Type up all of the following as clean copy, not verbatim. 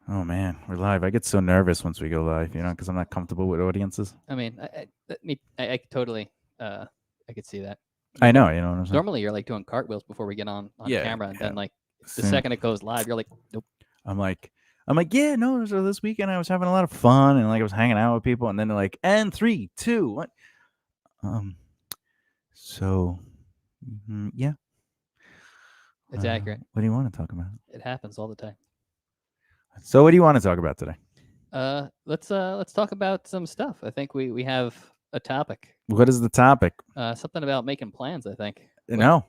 Oh man, we're live. I get so nervous once we go live, because I'm not comfortable with audiences. I mean, I totally, I could see that. I know, you know what I'm saying? Normally, you're like doing cartwheels before we get on Yeah, camera, and yeah. then like the second it goes live, you're like, nope. I'm like, yeah, no. So this weekend I was having a lot of fun, and like I was hanging out with people, and then they're like, and 3, 2, 1. So, yeah. It's accurate. What do you want to talk about? It happens all the time. So, what do you want to talk about today? Let's talk about some stuff. I think we have a topic. What is the topic? Something about making plans, I think. No.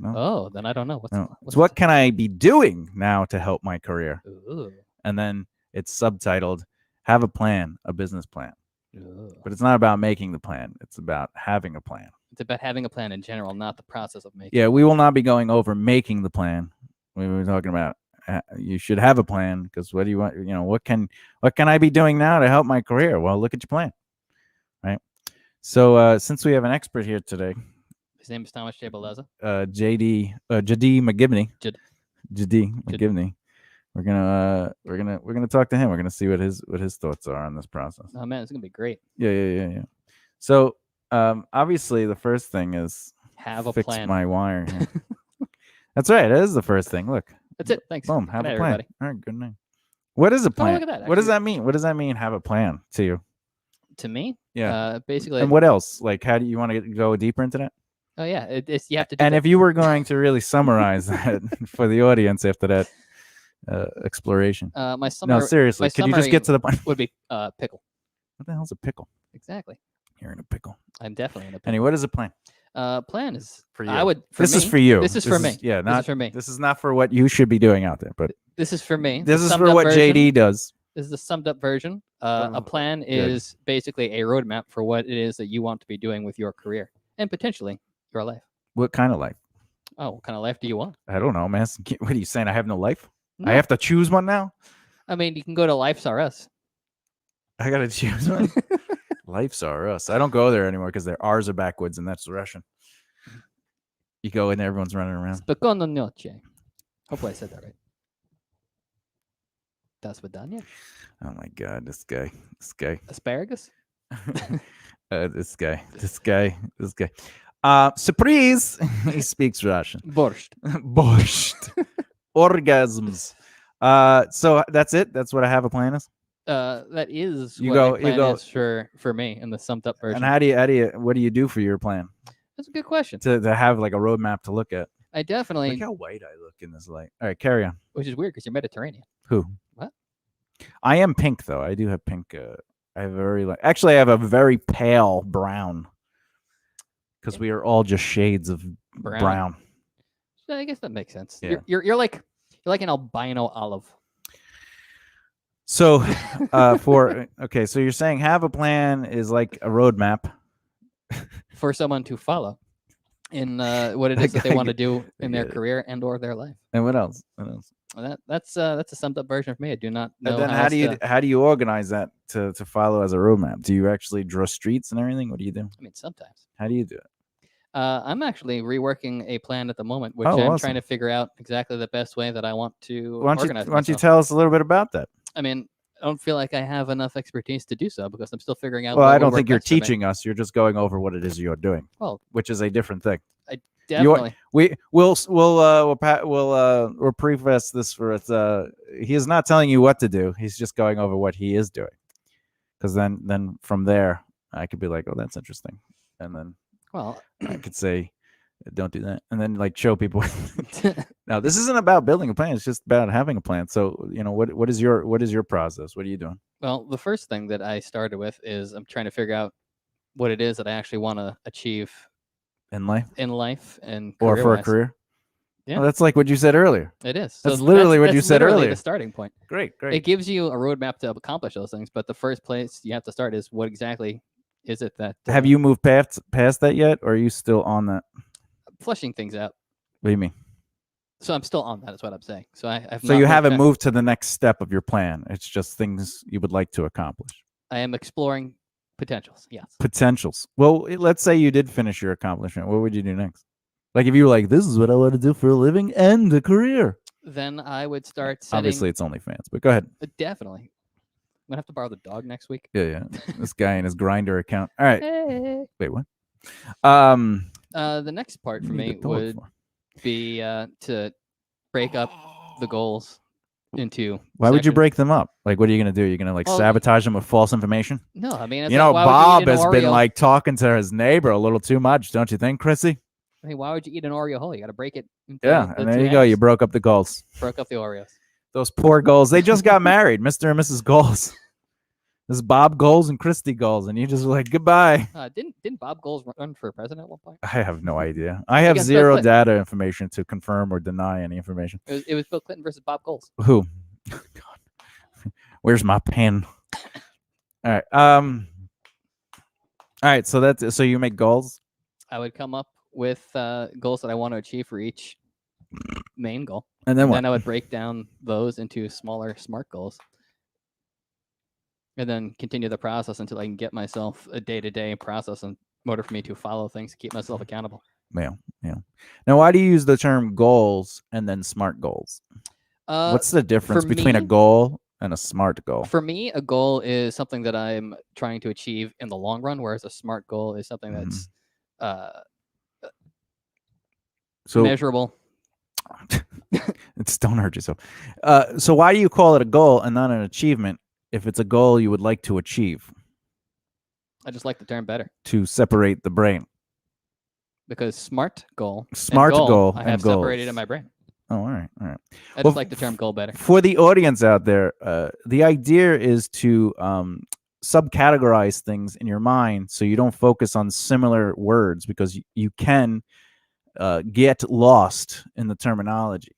Oh, then I don't know. What's what can I be doing now to help my career? Ooh. And then it's subtitled, have a plan, a business plan. Ooh. But it's not about making the plan. It's about having a plan. It's about having a plan in general, not the process of making. Yeah, we will not be going over making the plan. We were talking about you should have a plan, because what do you want? What can I be doing now to help my career? Well, look at your plan, right? So since we have an expert here today, his name is Thomas J. Bellezza. JD McGibney. JD McGibney. We're gonna talk to him. We're gonna see what his thoughts are on this process. Oh man, it's gonna be great. Yeah. So obviously the first thing is have a fix plan. My wire. That's right. That is the first thing. Look. That's it. Thanks. Boom. Have a plan. Everybody. All right. Good night. What is a plan? Oh, look at that, what does that mean? What does that mean? Have a plan to you? To me? Yeah. Basically. And what else? Like, how do you want to go deeper into that? Oh yeah, it's you have to. Do and that. If you were going to really summarize that for the audience after that exploration, my summary. No, seriously, could you just get to the point? Would be pickle. What the hell's a pickle? Exactly. You're in a pickle. I'm definitely in a pickle. Anyway, what is a plan? Plan is for you. This is for you. This is for me. Yeah, this is for me. This is not for what you should be doing out there, but this is for me. This is for what JD does. This is the summed up version. A plan is basically a roadmap for what it is that you want to be doing with your career and potentially your life. What kind of life? Oh, what kind of life do you want? I don't know, man. What are you saying? I have no life? No. I have to choose one now? I mean, you can go to Life's R Us. I got to choose one? Life's R Us. I don't go there anymore because their R's are backwards, and that's Russian. You go in there, everyone's running around. Spokojno noche. Hopefully I said that right. Das vidanya. Oh my God, this guy. Asparagus? This guy. Surprise! He speaks Russian. Borscht. Orgasms. So that's it? That's what I have a plan is? That is what my plan is for me in the summed up version. And what do you do for your plan? That's a good question. To have like a roadmap to look at. I definitely. Look how white I look in this light. All right, carry on. Which is weird because you're Mediterranean. Who? What? I am pink though. I do have pink. I have actually I have a very pale brown. Because we are all just shades of brown. I guess that makes sense. Yeah. You're like an albino olive. So so you're saying have a plan is like a roadmap for someone to follow in what it is that they want to do in their career and or their life. And what else? That's a summed up version for me. I do not know. And then how do you organize that to follow as a roadmap? Do you actually draw streets and everything? What do you do? I mean, sometimes. How do you do it? I'm actually reworking a plan at the moment, which I'm trying to figure out exactly the best way that I want to organize. Why don't you tell us a little bit about that? I mean, I don't feel like I have enough expertise to do so because I'm still figuring out. Well, I don't think you're teaching us. You're just going over what it is you're doing. Well, which is a different thing. I definitely. We'll preface this for it. He is not telling you what to do. He's just going over what he is doing. Because then from there, I could be like, oh, that's interesting, and then. Well, I could say, don't do that. And then like show people. Now, this isn't about building a plan. It's just about having a plan. So, what is your process? What are you doing? Well, the first thing that I started with is I'm trying to figure out what it is that I actually want to achieve in life and or for a career. Yeah, well, that's like what you said earlier. It is. That's literally what you said earlier. The starting point. Great. It gives you a roadmap to accomplish those things, but the first place you have to start is what exactly is it that have you moved past that yet, or are you still on that? Flushing things out. What do you mean? So I'm still on that. Is what I'm saying. So you haven't moved to the next step of your plan. It's just things you would like to accomplish. I am exploring potentials. Yes. Potentials. Well, let's say you did finish your accomplishment. What would you do next? Like if you were like, this is what I want to do for a living and a career. then I would start setting. Obviously, it's OnlyFans, but go ahead. Definitely. I'm gonna have to borrow the dog next week. Yeah. This guy and his grinder account. All right. Hey. Wait, what? The next part what for do you need me the dog would for? be to break up the goals into. Why would you sections. break them up? Like, what are you gonna do? You're gonna like Well, sabotage them with false information? No, I mean, it's You like, know, why would you Bob eat an has been Oreo? like talking to his neighbor a little too much, don't you think, Chrissy? I mean, why would you eat an Oreo whole? You got to break it into Yeah, the and there two you go. You halves. broke up the goals. Broke up the Oreos. Those poor goals. They just got married, Mr. and Mrs. Goals. This is Bob Goals and Christy Goals, and you just were like, goodbye. Didn't Bob Goals run for president at one point? I have no idea. I have Against Bill zero Clinton. data information to confirm or deny any information. It was Bill Clinton versus Bob Goals. Who? God. Where's my pen? All right. All right. So you make goals. I would come up with goals that I want to achieve for each main goal. And then what? Then I would break down those into smaller SMART goals. And then continue the process until I can get myself a day-to-day process in order for me to follow things, to keep myself accountable. Yeah. Now, why do you use the term goals and then SMART goals? What's the difference between a goal and a SMART goal? For me, a goal is something that I'm trying to achieve in the long run, whereas a SMART goal is something that's measurable. It's don't hurt yourself. So why do you call it a goal and not an achievement if it's a goal you would like to achieve? I just like the term better. To separate the brain. Because SMART goal I have separated in my brain. Oh, all right. I just like the term goal better. For the audience out there, the idea is to subcategorize things in your mind so you don't focus on similar words, because you can get lost in the terminology.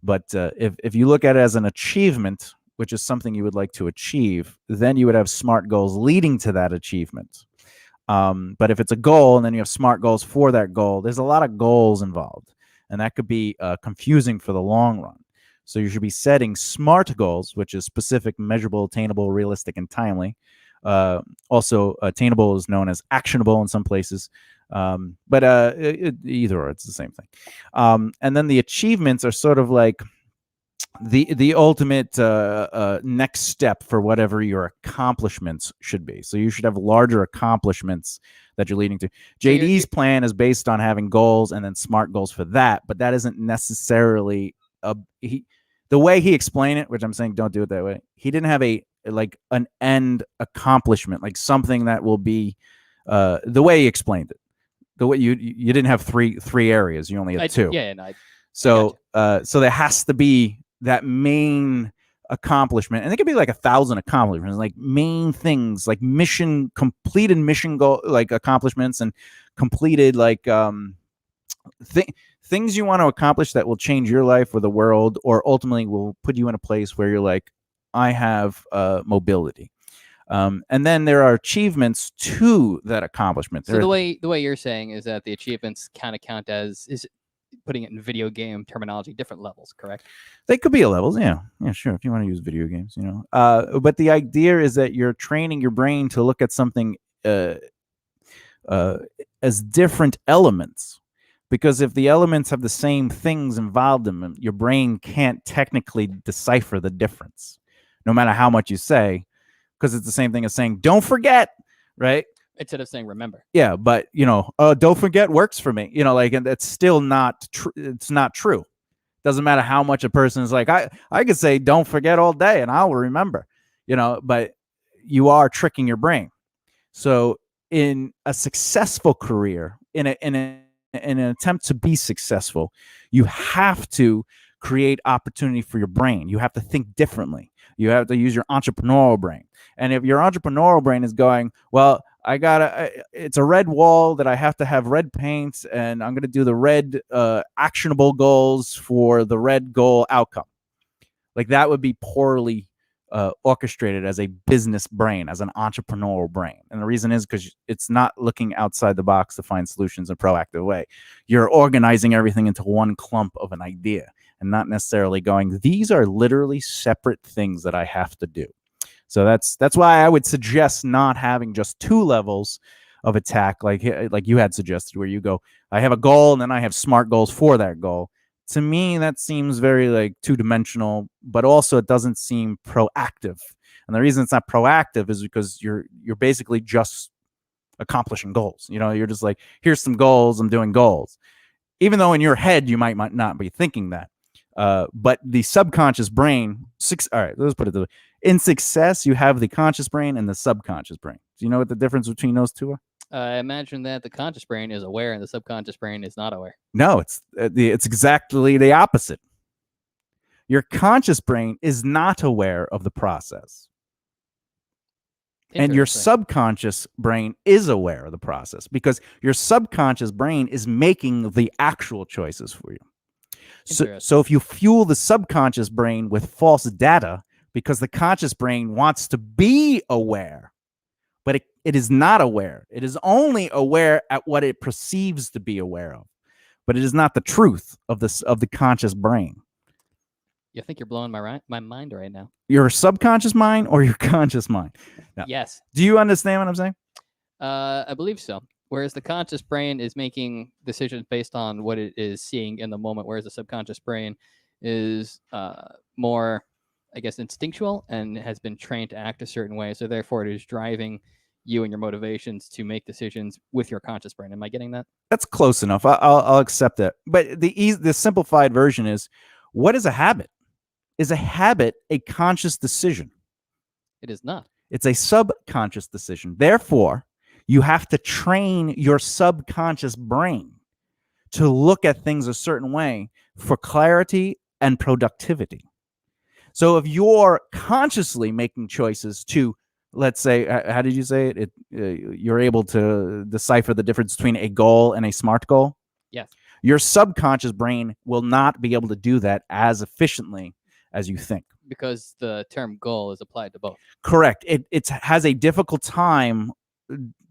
But if you look at it as an achievement, which is something you would like to achieve, then you would have SMART goals leading to that achievement. But if it's a goal and then you have SMART goals for that goal, there's a lot of goals involved, and that could be confusing for the long run. So you should be setting SMART goals, which is specific, measurable, attainable, realistic, and timely. Also, attainable is known as actionable in some places. But either or, it's the same thing. And then the achievements are sort of like the ultimate next step for whatever your accomplishments should be. So you should have larger accomplishments that you're leading to. JD's plan is based on having goals and then SMART goals for that, but that isn't necessarily the way he explained it, which I'm saying don't do it that way. He didn't have an end accomplishment, like something that will be the way he explained it. The way you didn't have three areas, you only have two. Yeah, no, so there has to be that main accomplishment, and it could be like 1,000 accomplishments, like main things, like completed mission goal, like accomplishments, and completed like things you want to accomplish that will change your life or the world, or ultimately will put you in a place where you're like, I have mobility. And then there are achievements to that accomplishment. So the way you're saying is that the achievements kind of count as, is putting it in video game terminology, different levels, correct? They could be levels, yeah, sure, if you want to use video games, but the idea is that you're training your brain to look at something as different elements, because if the elements have the same things involved in them, your brain can't technically decipher the difference, no matter how much you say, because it's the same thing as saying don't forget, right? Instead of saying remember. Yeah, but don't forget works for me. And it's still not true. It's not true. Doesn't matter how much a person is like, I could say don't forget all day and I'll remember. But you are tricking your brain. So in a successful career, in an attempt to be successful, you have to create opportunity for your brain. You have to think differently. You have to use your entrepreneurial brain. And if your entrepreneurial brain is going, well, it's a red wall that I have to have red paint, and I'm going to do the red actionable goals for the red goal outcome. Like that would be poorly orchestrated as a business brain, as an entrepreneurial brain. And the reason is because it's not looking outside the box to find solutions in a proactive way. You're organizing everything into one clump of an idea and not necessarily going, these are literally separate things that I have to do. So that's why I would suggest not having just two levels of attack, like you had suggested, where you go, I have a goal and then I have SMART goals for that goal. To me, that seems very like two-dimensional, but also it doesn't seem proactive. And the reason it's not proactive is because you're basically just accomplishing goals. You're just like, here's some goals, I'm doing goals. Even though in your head you might not be thinking that. But the subconscious brain, all right, let's put it this way. In success, you have the conscious brain and the subconscious brain. Do you know what the difference between those two are? I imagine that the conscious brain is aware and the subconscious brain is not aware. No, it's exactly the opposite. Your conscious brain is not aware of the process. And your subconscious brain is aware of the process because your subconscious brain is making the actual choices for you. So if you fuel the subconscious brain with false data because the conscious brain wants to be aware, but it is not aware. It is only aware at what it perceives to be aware of, but it is not the truth of the conscious brain. You think you're blowing my mind right now? Your subconscious mind or your conscious mind? Now, yes. Do you understand what I'm saying? I believe so. Whereas the conscious brain is making decisions based on what it is seeing in the moment, whereas the subconscious brain is more, I guess, instinctual and has been trained to act a certain way. So therefore, it is driving you and your motivations to make decisions with your conscious brain. Am I getting that? That's close enough. I'll accept that. But the simplified version is, what is a habit? Is a habit a conscious decision? It is not. It's a subconscious decision. Therefore, you have to train your subconscious brain to look at things a certain way for clarity and productivity. So if you're consciously making choices to, let's say, how did you say it? You're able to decipher the difference between a goal and a SMART goal? Yes. Your subconscious brain will not be able to do that as efficiently as you think. Because the term goal is applied to both. Correct. It has a difficult time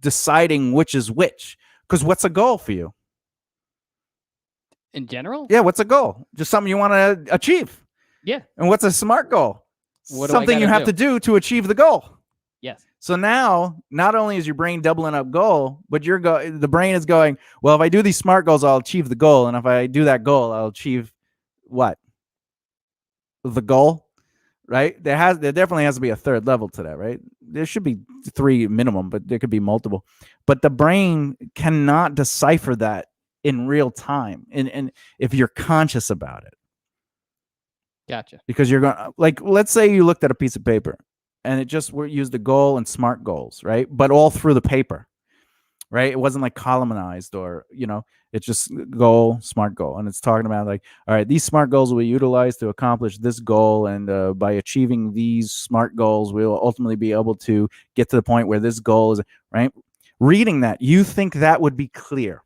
deciding which is which. Because what's a goal for you? In general? Yeah, what's a goal? Just something you want to achieve. Yeah. And what's a SMART goal? Something you have to do to achieve the goal. Yes. So now, not only is your brain doubling up goal, but the brain is going, well, if I do these SMART goals, I'll achieve the goal. And if I do that goal, I'll achieve what? The goal, right? There definitely has to be a third level to that, right? There should be 3 minimum, but there could be multiple. But the brain cannot decipher that in real time, and if you're conscious about it. Gotcha. Because you're going, like, let's say you looked at a piece of paper and it just used the goal and SMART goals, right? But all through the paper, right? It wasn't like columnized or, it's just goal, SMART goal. And it's talking about like, all right, these SMART goals will be utilized to accomplish this goal. And by achieving these SMART goals, we'll ultimately be able to get to the point where this goal is, right? Reading that, you think that would be clear.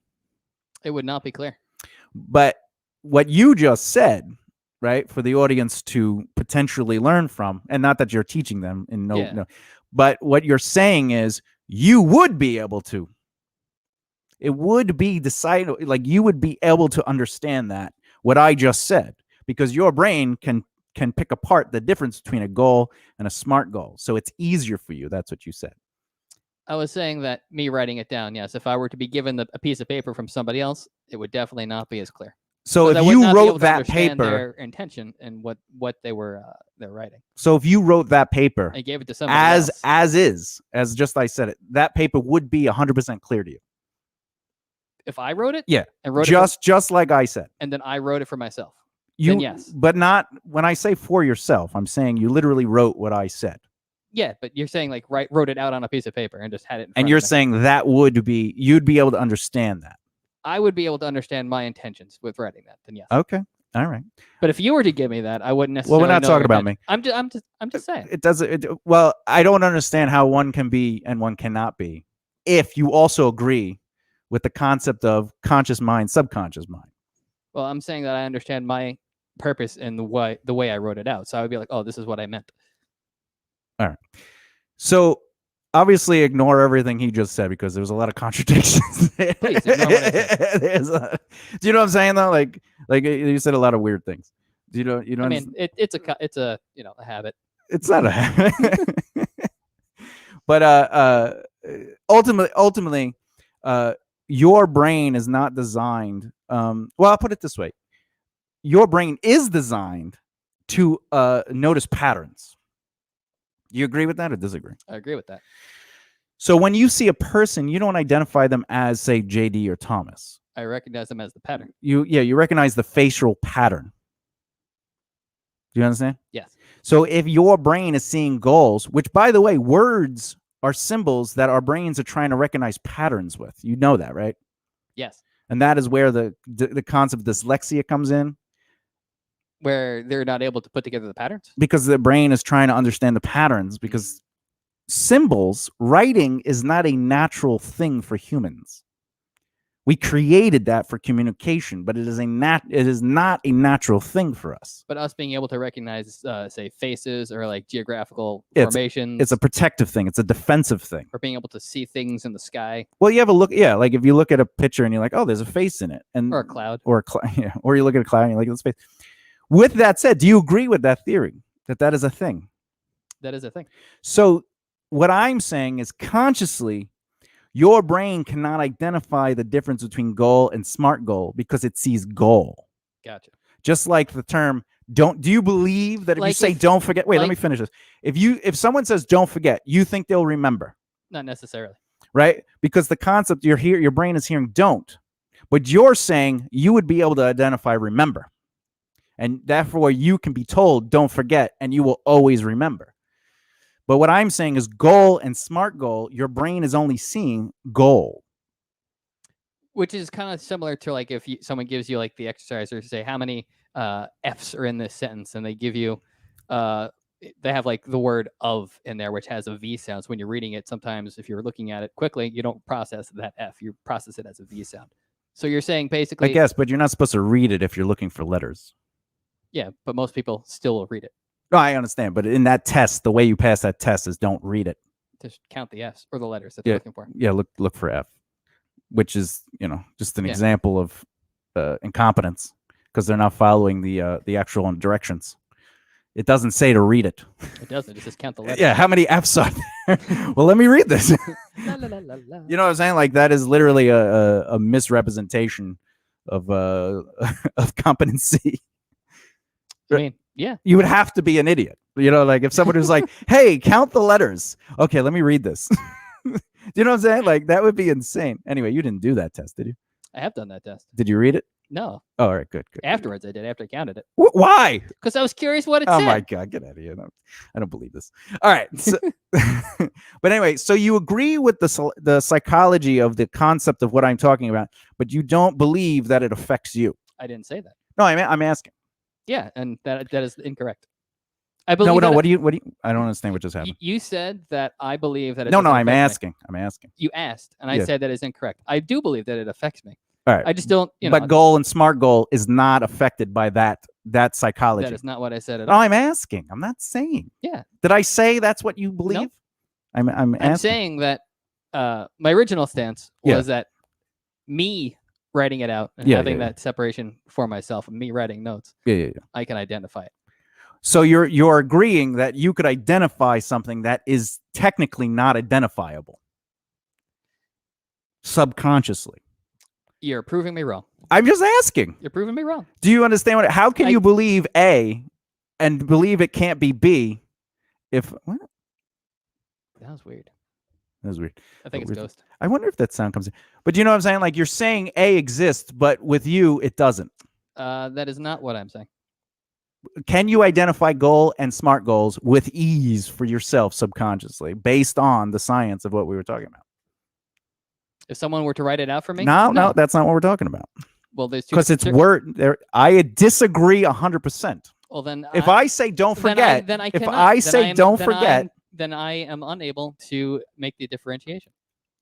It would not be clear. But what you just said, right, for the audience to potentially learn from, and not that you're teaching them, but what you're saying is you would be able to. It would be decided, like you would be able to understand that, what I just said, because your brain can pick apart the difference between a goal and a SMART goal. So it's easier for you. That's what you said. I was saying that me writing it down, yes, if I were to be given a piece of paper from somebody else, it would definitely not be as clear. So if you wrote that paper, their intention and what they were they're writing. So if you wrote that paper, I gave it to somebody else. as just I said it, that paper would be 100% clear to you. If I wrote it, yeah, and wrote just like I said, and then I wrote it for myself. Then yes, but not when I say for yourself. I'm saying you literally wrote what I said. Yeah, but you're saying like wrote it out on a piece of paper and just had it. And you're saying that you'd be able to understand that. I would be able to understand my intentions with writing that. Then yes. Okay. All right. But if you were to give me that, I wouldn't necessarily. Well, we're not talking about me. I'm just saying. It doesn't. Well, I don't understand how one can be and one cannot be if you also agree with the concept of conscious mind, subconscious mind. Well, I'm saying that I understand my purpose and the way I wrote it out. So I would be like, oh, this is what I meant. All right. So obviously ignore everything he just said because there's a lot of contradictions. Please ignore what I said. Do you know what I'm saying though? Like you said a lot of weird things. Do you know? I mean, it's a a habit. It's not a habit. But ultimately, your brain is not designed. Well, I'll put it this way: your brain is designed to notice patterns. You agree with that or disagree? I agree with that. So when you see a person, you don't identify them as, say, JD or Thomas. I recognize them as the pattern. You recognize the facial pattern. Do you understand? Yes. So if your brain is seeing goals, which, by the way, words are symbols that our brains are trying to recognize patterns with. You know that, right? Yes. And that is where the concept of dyslexia comes in. Where they're not able to put together the patterns? Because the brain is trying to understand the patterns, because symbols, writing is not a natural thing for humans. We created that for communication, but it is not a natural thing for us. But us being able to recognize, say, faces or like geographical It's- formations. It's a protective thing. It's a defensive thing. Or being able to see things in the sky. Well, you have a look. Yeah, like if you look at a picture and you're like, oh, there's a face in it, and Or a cloud. Yeah, or you look at a cloud and you're like, this face. With that said, do you agree with that theory that is a thing? That is a thing. So what I'm saying is, consciously, your brain cannot identify the difference between goal and SMART goal because it sees goal. Gotcha. Just like the term do you believe that if you say don't forget, wait, let me finish this. If someone says don't forget, you think they'll remember? Not necessarily. Right? Because the concept your brain is hearing don't. But you're saying you would be able to identify remember. And therefore you can be told don't forget and you will always remember. But what I'm saying is goal and SMART goal, your brain is only seeing goal. Which is kind of similar to like if someone gives you like the exercise or say how many F's are in this sentence, and they give you, they have like the word of in there, which has a V sound. So when you're reading it, sometimes if you're looking at it quickly, you don't process that F, you process it as a V sound. So you're saying basically. I guess, but you're not supposed to read it if you're looking for letters. Yeah, but most people still will read it. No, I understand. But in that test, the way you pass that test is don't read it. Just count the F's or the letters that they're looking for. Yeah, look for F, which is, just an example of incompetence because they're not following the actual directions. It doesn't say to read it. It doesn't. It just count the letters. Yeah, how many F's are there? Well, let me read this. La, la, la, la, la. You know what I'm saying? Like that is literally a misrepresentation of competency. I mean, yeah. You would have to be an idiot. Like if someone was like, hey, count the letters. Okay, let me read this. Do you know what I'm saying? Like that would be insane. Anyway, you didn't do that test, did you? I have done that test. Did you read it? No. Oh, all right, good. Afterwards, I did. After I counted it. Why? Because I was curious what it said. Oh my God, get out of here. No, I don't believe this. All right. So, but anyway, so you agree with the psychology of the concept of what I'm talking about, but you don't believe that it affects you. I didn't say that. No, I'm asking. Yeah, and that is incorrect. I believe. No. What do you? I don't understand what just happened. You said that I believe that it. No. doesn't I'm affect me. asking. I'm asking. You asked, and I said that is incorrect. I do believe that it affects me. All right. I just don't. But goal and SMART goal is not affected by that psychology. That is not what I said at No, all. I'm asking. I'm not saying. Yeah. Did I say that's what you believe? No. I'm asking. I'm saying that my original stance was that me writing it out and having that separation for myself, and me writing notes. Yeah. I can identify it. So you're agreeing that you could identify something that is technically not identifiable subconsciously. You're proving me wrong. I'm just asking. You're proving me wrong. Do you understand how can you believe A and believe it can't be B if what? That was weird. That was weird. I think it's Ghost. I wonder if that sound comes in. But you know what I'm saying? Like you're saying A exists, but with you it doesn't. That is not what I'm saying. Can you identify goal and SMART goals with ease for yourself subconsciously based on the science of what we were talking about? If someone were to write it out for me? No, that's not what we're talking about. Well, there's two. Because it's word there. I disagree 100%. Well, then if I say don't forget, then I if cannot. I say don't forget, then I am unable to make the differentiation.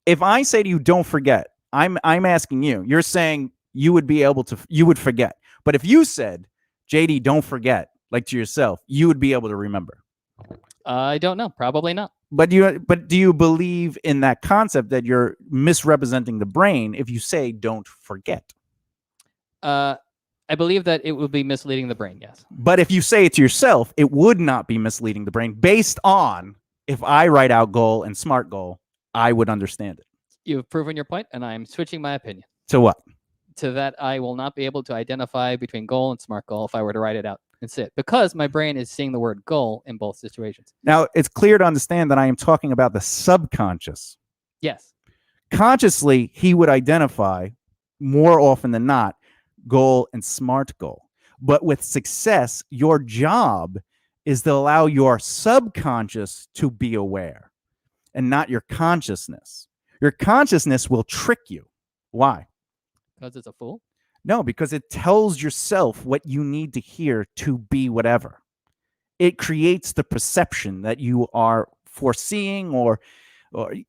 If I say to you don't forget, I'm asking you. You're saying you would be able to. You would forget. But if you said, JD, don't forget, like to yourself, you would be able to remember. I don't know. Probably not. But do you believe in that concept that you're misrepresenting the brain if you say don't forget? I believe that it would be misleading the brain, yes. But if you say it to yourself, it would not be misleading the brain based on if I write out goal and SMART goal, I would understand it. You've proven your point, and I'm switching my opinion. To what? to that I will not be able to identify between goal and SMART goal if I were to write it out and sit, because my brain is seeing the word goal in both situations. Now, it's clear to understand that I am talking about the subconscious. Yes. Consciously, he would identify more often than not goal and SMART goal. But with success, your job is to allow your subconscious to be aware and not your consciousness. Your consciousness will trick you. Why? Because it's a fool? No, because it tells yourself what you need to hear to be whatever. It creates the perception that you are foreseeing, or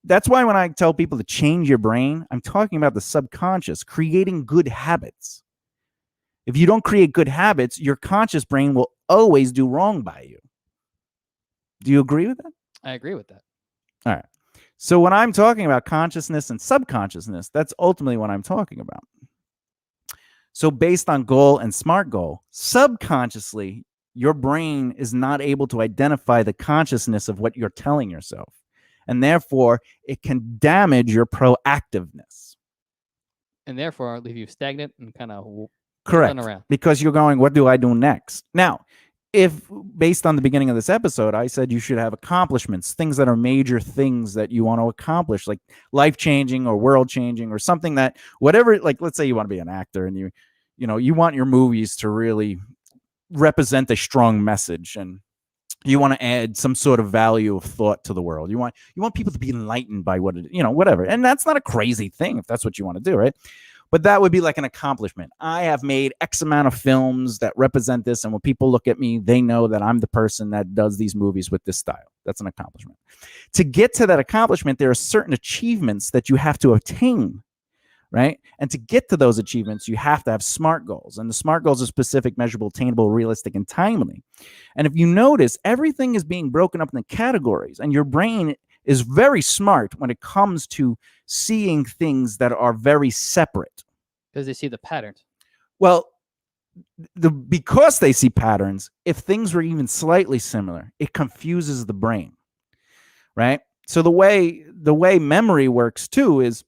that's why when I tell people to change your brain, I'm talking about the subconscious, creating good habits. If you don't create good habits, your conscious brain will always do wrong by you. Do you agree with that? I agree with that. All right. So when I'm talking about consciousness and subconsciousness, that's ultimately what I'm talking about. So based on goal and SMART goal, subconsciously, your brain is not able to identify the consciousness of what you're telling yourself. And therefore, it can damage your proactiveness. And therefore, leave you stagnant and kind of correct around. Because you're going, what do I do next? Now, if based on the beginning of this episode, I said you should have accomplishments, things that are major things that you want to accomplish, like life-changing or world-changing or something that whatever, like let's say you want to be an actor and you want your movies to really represent a strong message and you want to add some sort of value of thought to the world. You want people to be enlightened by what it, whatever. And that's not a crazy thing if that's what you want to do, right? But that would be like an accomplishment. I have made X amount of films that represent this. And when people look at me, they know that I'm the person that does these movies with this style. That's an accomplishment. To get to that accomplishment, there are certain achievements that you have to obtain, right? And to get to those achievements, you have to have SMART goals. And the SMART goals are specific, measurable, attainable, realistic, and timely. And if you notice, everything is being broken up into categories. And your brain is very smart when it comes to seeing things that are very separate. Because they see the patterns. Well, because they see patterns, if things were even slightly similar, it confuses the brain, right? So the way memory works too is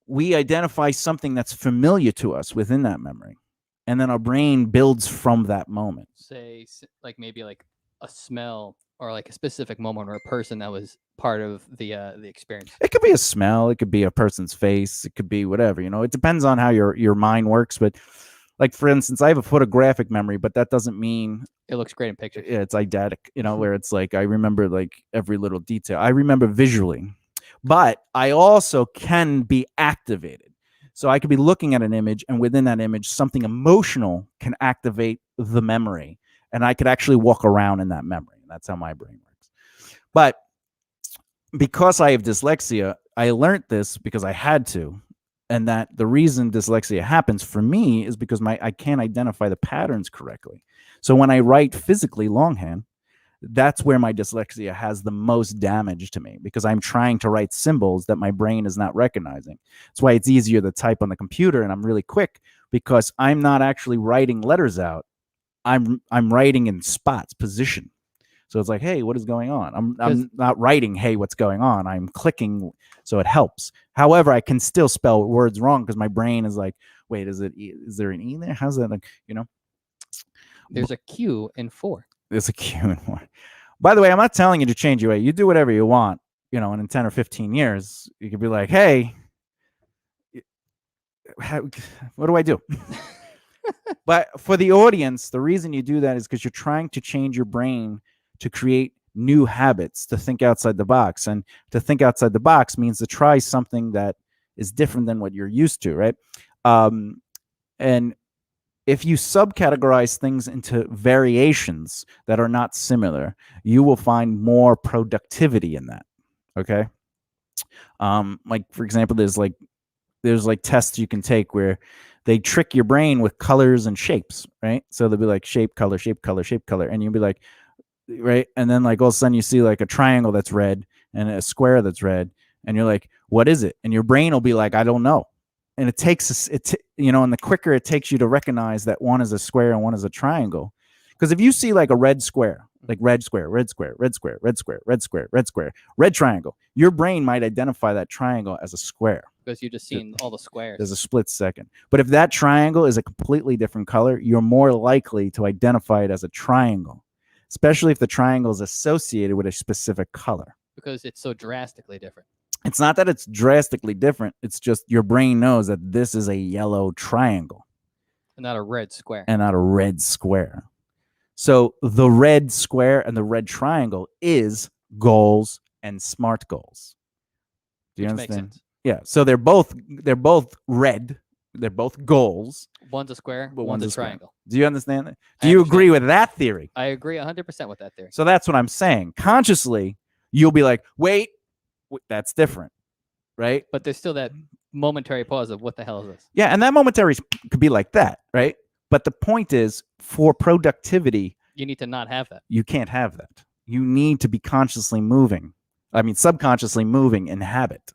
we identify something that's familiar to us within that memory, and then our brain builds from that moment. Say, like maybe like a smell or like a specific moment or a person that was part of the experience. It could be a smell, it could be a person's face, it could be whatever, it depends on how your mind works. But like, for instance, I have a photographic memory, but that doesn't mean it looks great in pictures. Yeah, it's eidetic, where it's like I remember like every little detail. I remember visually, but I also can be activated. So I could be looking at an image, and within that image, something emotional can activate the memory, and I could actually walk around in that memory. That's how my brain works. But because I have dyslexia, I learned this because I had to. And that the reason dyslexia happens for me is because I can't identify the patterns correctly. So when I write physically longhand, that's where my dyslexia has the most damage to me, because I'm trying to write symbols that my brain is not recognizing. That's why it's easier to type on the computer, and I'm really quick because I'm not actually writing letters out. I'm writing in spots, position. So it's like, hey, what is going on? I'm not writing, hey, what's going on? I'm clicking, so it helps. However, I can still spell words wrong because my brain is like, wait, is there an E there? How's that? There's a Q in 4. There's a Q in 4. By the way, I'm not telling you to change your way. You do whatever you want, and in 10 or 15 years, you could be like, hey, what do I do? But for the audience, the reason you do that is because you're trying to change your brain to create new habits, to think outside the box. And to think outside the box means to try something that is different than what you're used to, right? And if you subcategorize things into variations that are not similar, you will find more productivity in that, okay? Like, for example, there's like tests you can take where they trick your brain with colors and shapes, right? So they'll be like shape, color, shape, color, shape, color. And you'll be like, right? And then like all of a sudden you see like a triangle that's red and a square that's red. And you're like, what is it? And your brain will be like, I don't know. And it takes, and the quicker it takes you to recognize that one is a square and one is a triangle, Because if you see like a red square, like red square, red square, red square, red square, red square, red square, red triangle, your brain might identify that triangle as a square. Because you just seen all the squares. There's a split second. But if that triangle is a completely different color, you're more likely to identify it as a triangle, especially if the triangle is associated with a specific color. Because it's so drastically different. It's not that it's drastically different. It's just your brain knows that this is a yellow triangle. And not a red square. And not a red square. So the red square and the red triangle is goals and SMART goals. Do you understand? Makes sense. Yeah. So they're both red. They're both goals. One's a square, but one's a triangle. Do you understand that? Do you agree with that theory? I agree 100% with that theory. So that's what I'm saying. Consciously, you'll be like, wait, that's different, right? But there's still that momentary pause of what the hell is this? Yeah, and that momentary could be like that, right? But the point is, for productivity, you need to not have that. You can't have that. You need to be consciously moving. I mean, subconsciously moving in habit.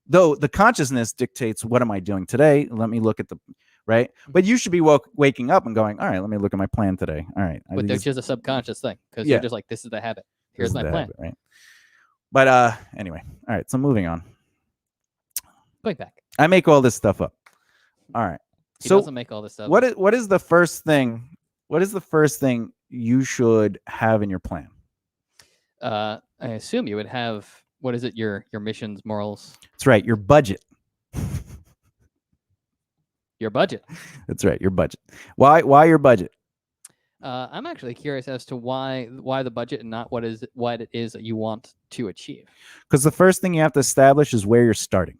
Though the consciousness dictates, what am I doing today? Let me look at the, right? But you should be waking up and going, all right, let me look at my plan today. All right. But there's just a subconscious thing because you're just like, this is the habit. Here's my plan. Habit, right? But anyway, all right. So moving on. Going back. I make all this stuff up. All right. He doesn't make all this stuff. What is the first thing? What is the first thing you should have in your plan? I assume you would have, what is it? Your missions, morals. That's right. Your budget. Your budget. That's right. Your budget. Why your budget? I'm actually curious as to why the budget and not what it is that you want to achieve. Because the first thing you have to establish is where you're starting.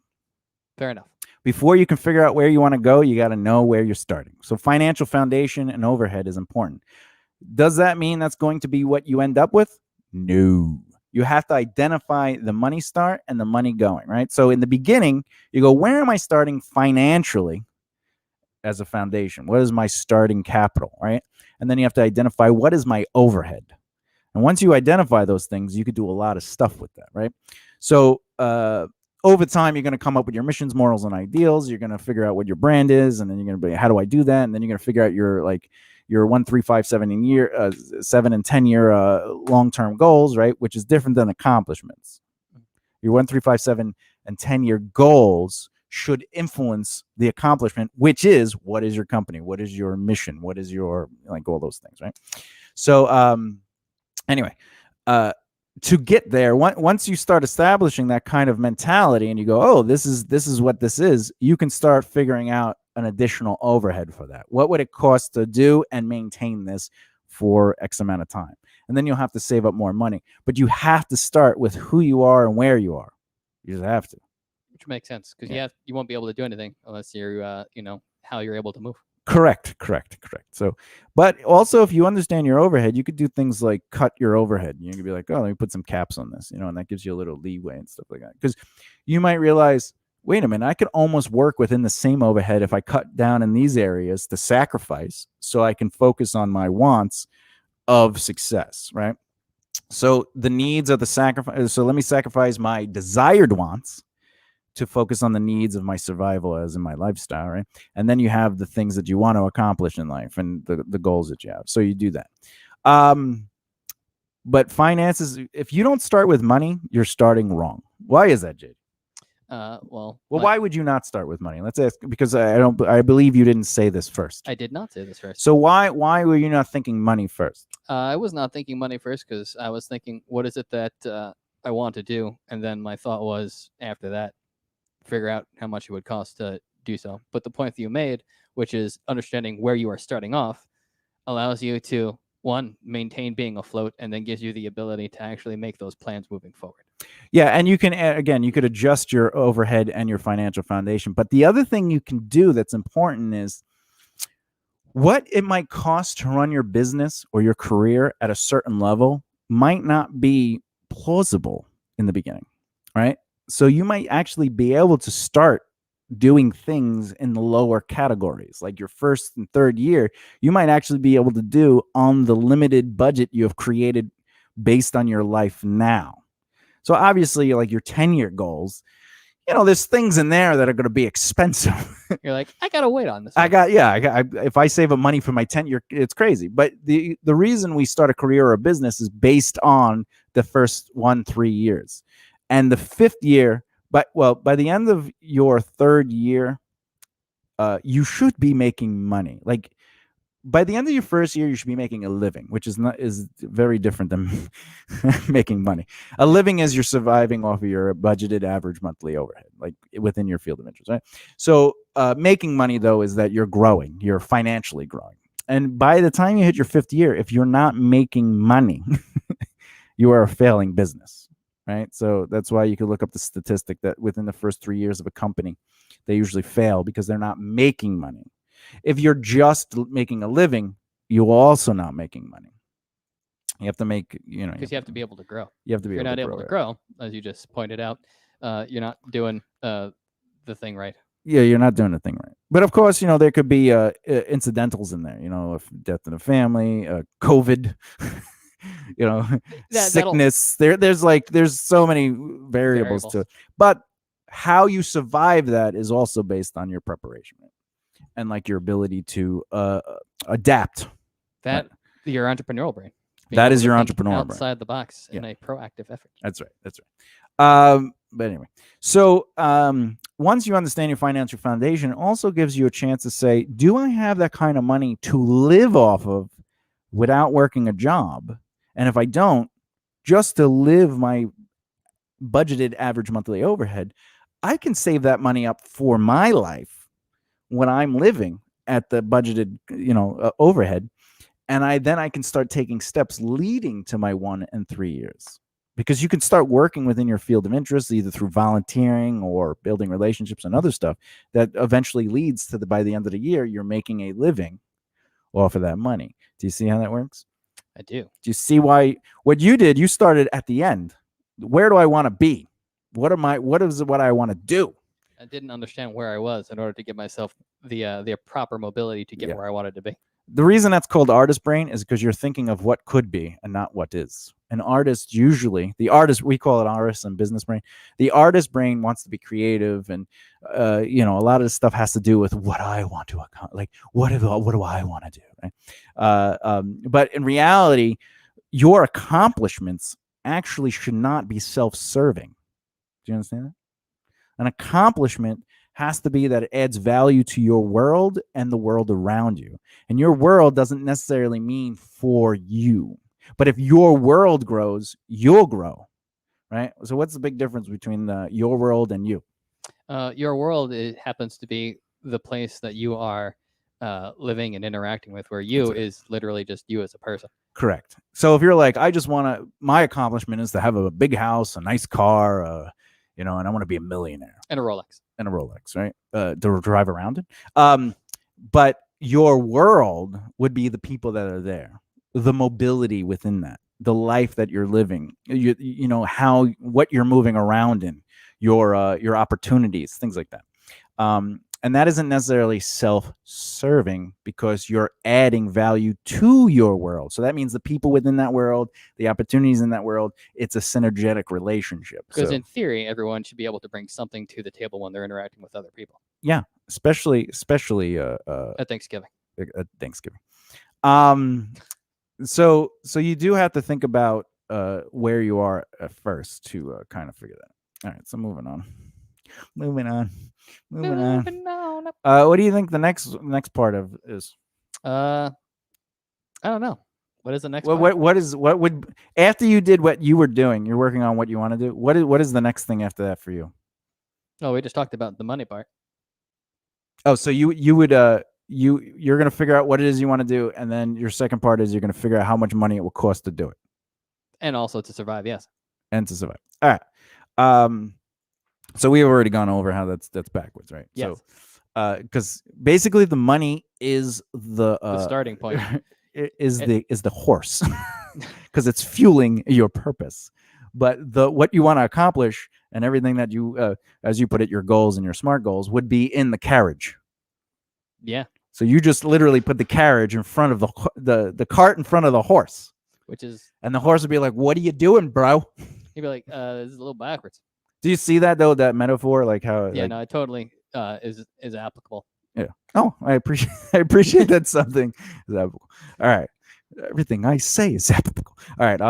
Fair enough. Before you can figure out where you want to go, you got to know where you're starting. So financial foundation and overhead is important. Does that mean that's going to be what you end up with? No. You have to identify the money start and the money going, right? So in the beginning, you go, where am I starting financially as a foundation? What is my starting capital, right? And then you have to identify, what is my overhead? And once you identify those things, you could do a lot of stuff with that, right? So over time, you're going to come up with your missions, morals, and ideals. You're going to figure out what your brand is, and then you're going to be, how do I do that? And then you're going to figure out your 1, 3, 5, 7 and 10 year long-term goals, right? Which is different than accomplishments. Your 1, 3, 5, 7, and 10 year goals should influence the accomplishment, which is, what is your company? What is your mission? What is your, all those things, right? So anyway, to get there, once you start establishing that kind of mentality and you go, oh, this is what this is, you can start figuring out an additional overhead for that. What would it cost to do and maintain this for X amount of time? And then you'll have to save up more money. But you have to start with who you are and where you are. You just have to. Which makes sense, because you won't be able to do anything unless you're, how you're able to move. Correct. So, but also if you understand your overhead, you could do things like cut your overhead. You could be like, oh, let me put some caps on this, and that gives you a little leeway and stuff like that. Because you might realize, wait a minute, I could almost work within the same overhead if I cut down in these areas to sacrifice so I can focus on my wants of success, right? So the needs of the sacrifice. So let me sacrifice my desired wants to focus on the needs of my survival as in my lifestyle, right? And then you have the things that you want to accomplish in life and the goals that you have. So you do that. But finances, if you don't start with money, you're starting wrong. Why is that, Jade? Why would you not start with money? Let's ask, because I believe you didn't say this first. I did not say this first. So why were you not thinking money first? I was not thinking money first because I was thinking, what is it that I want to do? And then my thought was, after that, figure out how much it would cost to do so. But the point that you made, which is understanding where you are starting off, allows you to, one, maintain being afloat, and then gives you the ability to actually make those plans moving forward. Yeah, and you can, again, you could adjust your overhead and your financial foundation. But the other thing you can do that's important is what it might cost to run your business or your career at a certain level might not be plausible in the beginning, right? So you might actually be able to start doing things in the lower categories. Like your first and third year, you might actually be able to do on the limited budget you have created based on your life now. So obviously, like your 10-year goals, there's things in there that are going to be expensive. You're like, I gotta wait on this. If I save up money for my 10-year, it's crazy. But the reason we start a career or a business is based on the first 3 years, and the 5th year. But by the end of your 3rd year, you should be making money. Like by the end of your 1st year, you should be making a living, which is very different than making money. A living is you're surviving off of your budgeted average monthly overhead, like within your field of interest, right? So making money, though, is that you're growing, you're financially growing. And by the time you hit your 5th year, if you're not making money, you are a failing business, right? So that's why you could look up the statistic that within the first 3 years of a company, they usually fail because they're not making money. If you're just making a living, you're also not making money. You have to make, because you have to be able to grow. You have to be. If you're able not to able grow, to grow, as you just pointed out, you're not doing the thing right. Yeah, you're not doing the thing right. But of course, there could be incidentals in there. If death in the family, COVID, sickness. There's so many variables to it. But how you survive that is also based on your preparation, right? And like your ability to adapt. That your entrepreneurial brain. That is your entrepreneurial brain. Outside the box in a proactive effort. That's right. But anyway, so once you understand your financial foundation, it also gives you a chance to say, do I have that kind of money to live off of without working a job? And if I don't, just to live my budgeted average monthly overhead, I can save that money up for my life when I'm living at the budgeted, overhead. And I can start taking steps leading to my 1 and 3 years, because you can start working within your field of interest, either through volunteering or building relationships and other stuff that eventually leads to by the end of the year, you're making a living off of that money. Do you see how that works? I do. Do you see why what you did? You started at the end. Where do I want to be? What is what I want to do? I didn't understand where I was in order to give myself the proper mobility to get where I wanted to be. The reason that's called artist brain is because you're thinking of what could be and not what is. An artist, usually, we call it artist and business brain. The artist brain wants to be creative, and a lot of this stuff has to do with what I want to accomplish. Like, what do I want to do? Right? But in reality, your accomplishments actually should not be self-serving. Do you understand that? An accomplishment has to be that it adds value to your world and the world around you. And your world doesn't necessarily mean for you. But if your world grows, you'll grow, right? So what's the big difference between your world and you? Your world happens to be the place that you are living and interacting with, where you is literally just you as a person. Correct. So if you're like, my accomplishment is to have a big house, a nice car, and I want to be a millionaire. And a Rolex. Right? To drive around it. But your world would be the people that are there, the mobility within that, the life that you're living, what you're moving around in, your opportunities, things like that. And that isn't necessarily self-serving because you're adding value to your world. So that means the people within that world, the opportunities in that world, it's a synergetic relationship. Because in theory, everyone should be able to bring something to the table when they're interacting with other people. Yeah, especially at Thanksgiving. So you do have to think about where you are at first to kind of figure that out. All right, so moving on. What do you think the next part of is? I don't know. What is the next? What would after you did what you were doing? You're working on what you want to do. What is the next thing after that for you? Oh, we just talked about the money part. Oh, so you would you're gonna figure out what it is you want to do, and then your second part is you're gonna figure out how much money it will cost to do it, and also to survive. Yes, and to survive. All right. So we've already gone over how that's backwards, right? Yes. So, because basically the money is the starting point. is the horse, because it's fueling your purpose. But what you want to accomplish and everything that you, as you put it, your goals and your SMART goals would be in the carriage. Yeah. So you just literally put the carriage in front of the cart in front of the horse, and the horse would be like, "What are you doing, bro?" He'd be like, "This is a little backwards." Do you see that though? That metaphor, like how? Yeah, like, no, it totally is applicable. Yeah. Oh, I appreciate. I appreciate that something is applicable. All right. Everything I say is applicable. All right.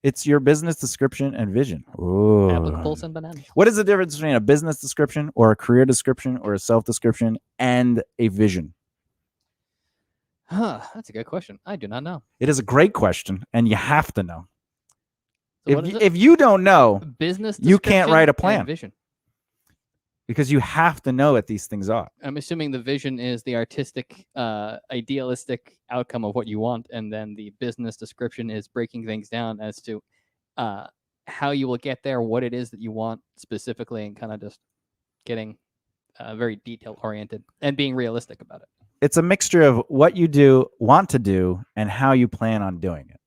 It's your business description and vision. Applicable Ooh. and bananas. What is the difference between a business description or a career description or a self description and a vision? Huh, that's a good question. I do not know. It is a great question, and you have to know. So what is it? If you don't know, Business you can't write a description plan. and vision. Because you have to know what these things are. I'm assuming the vision is the artistic, idealistic outcome of what you want, and then the business description is breaking things down as to how you will get there, what it is that you want specifically, and kind of just getting very detail oriented and being realistic about it. It's a mixture of what you do, want to do, and how you plan on doing it.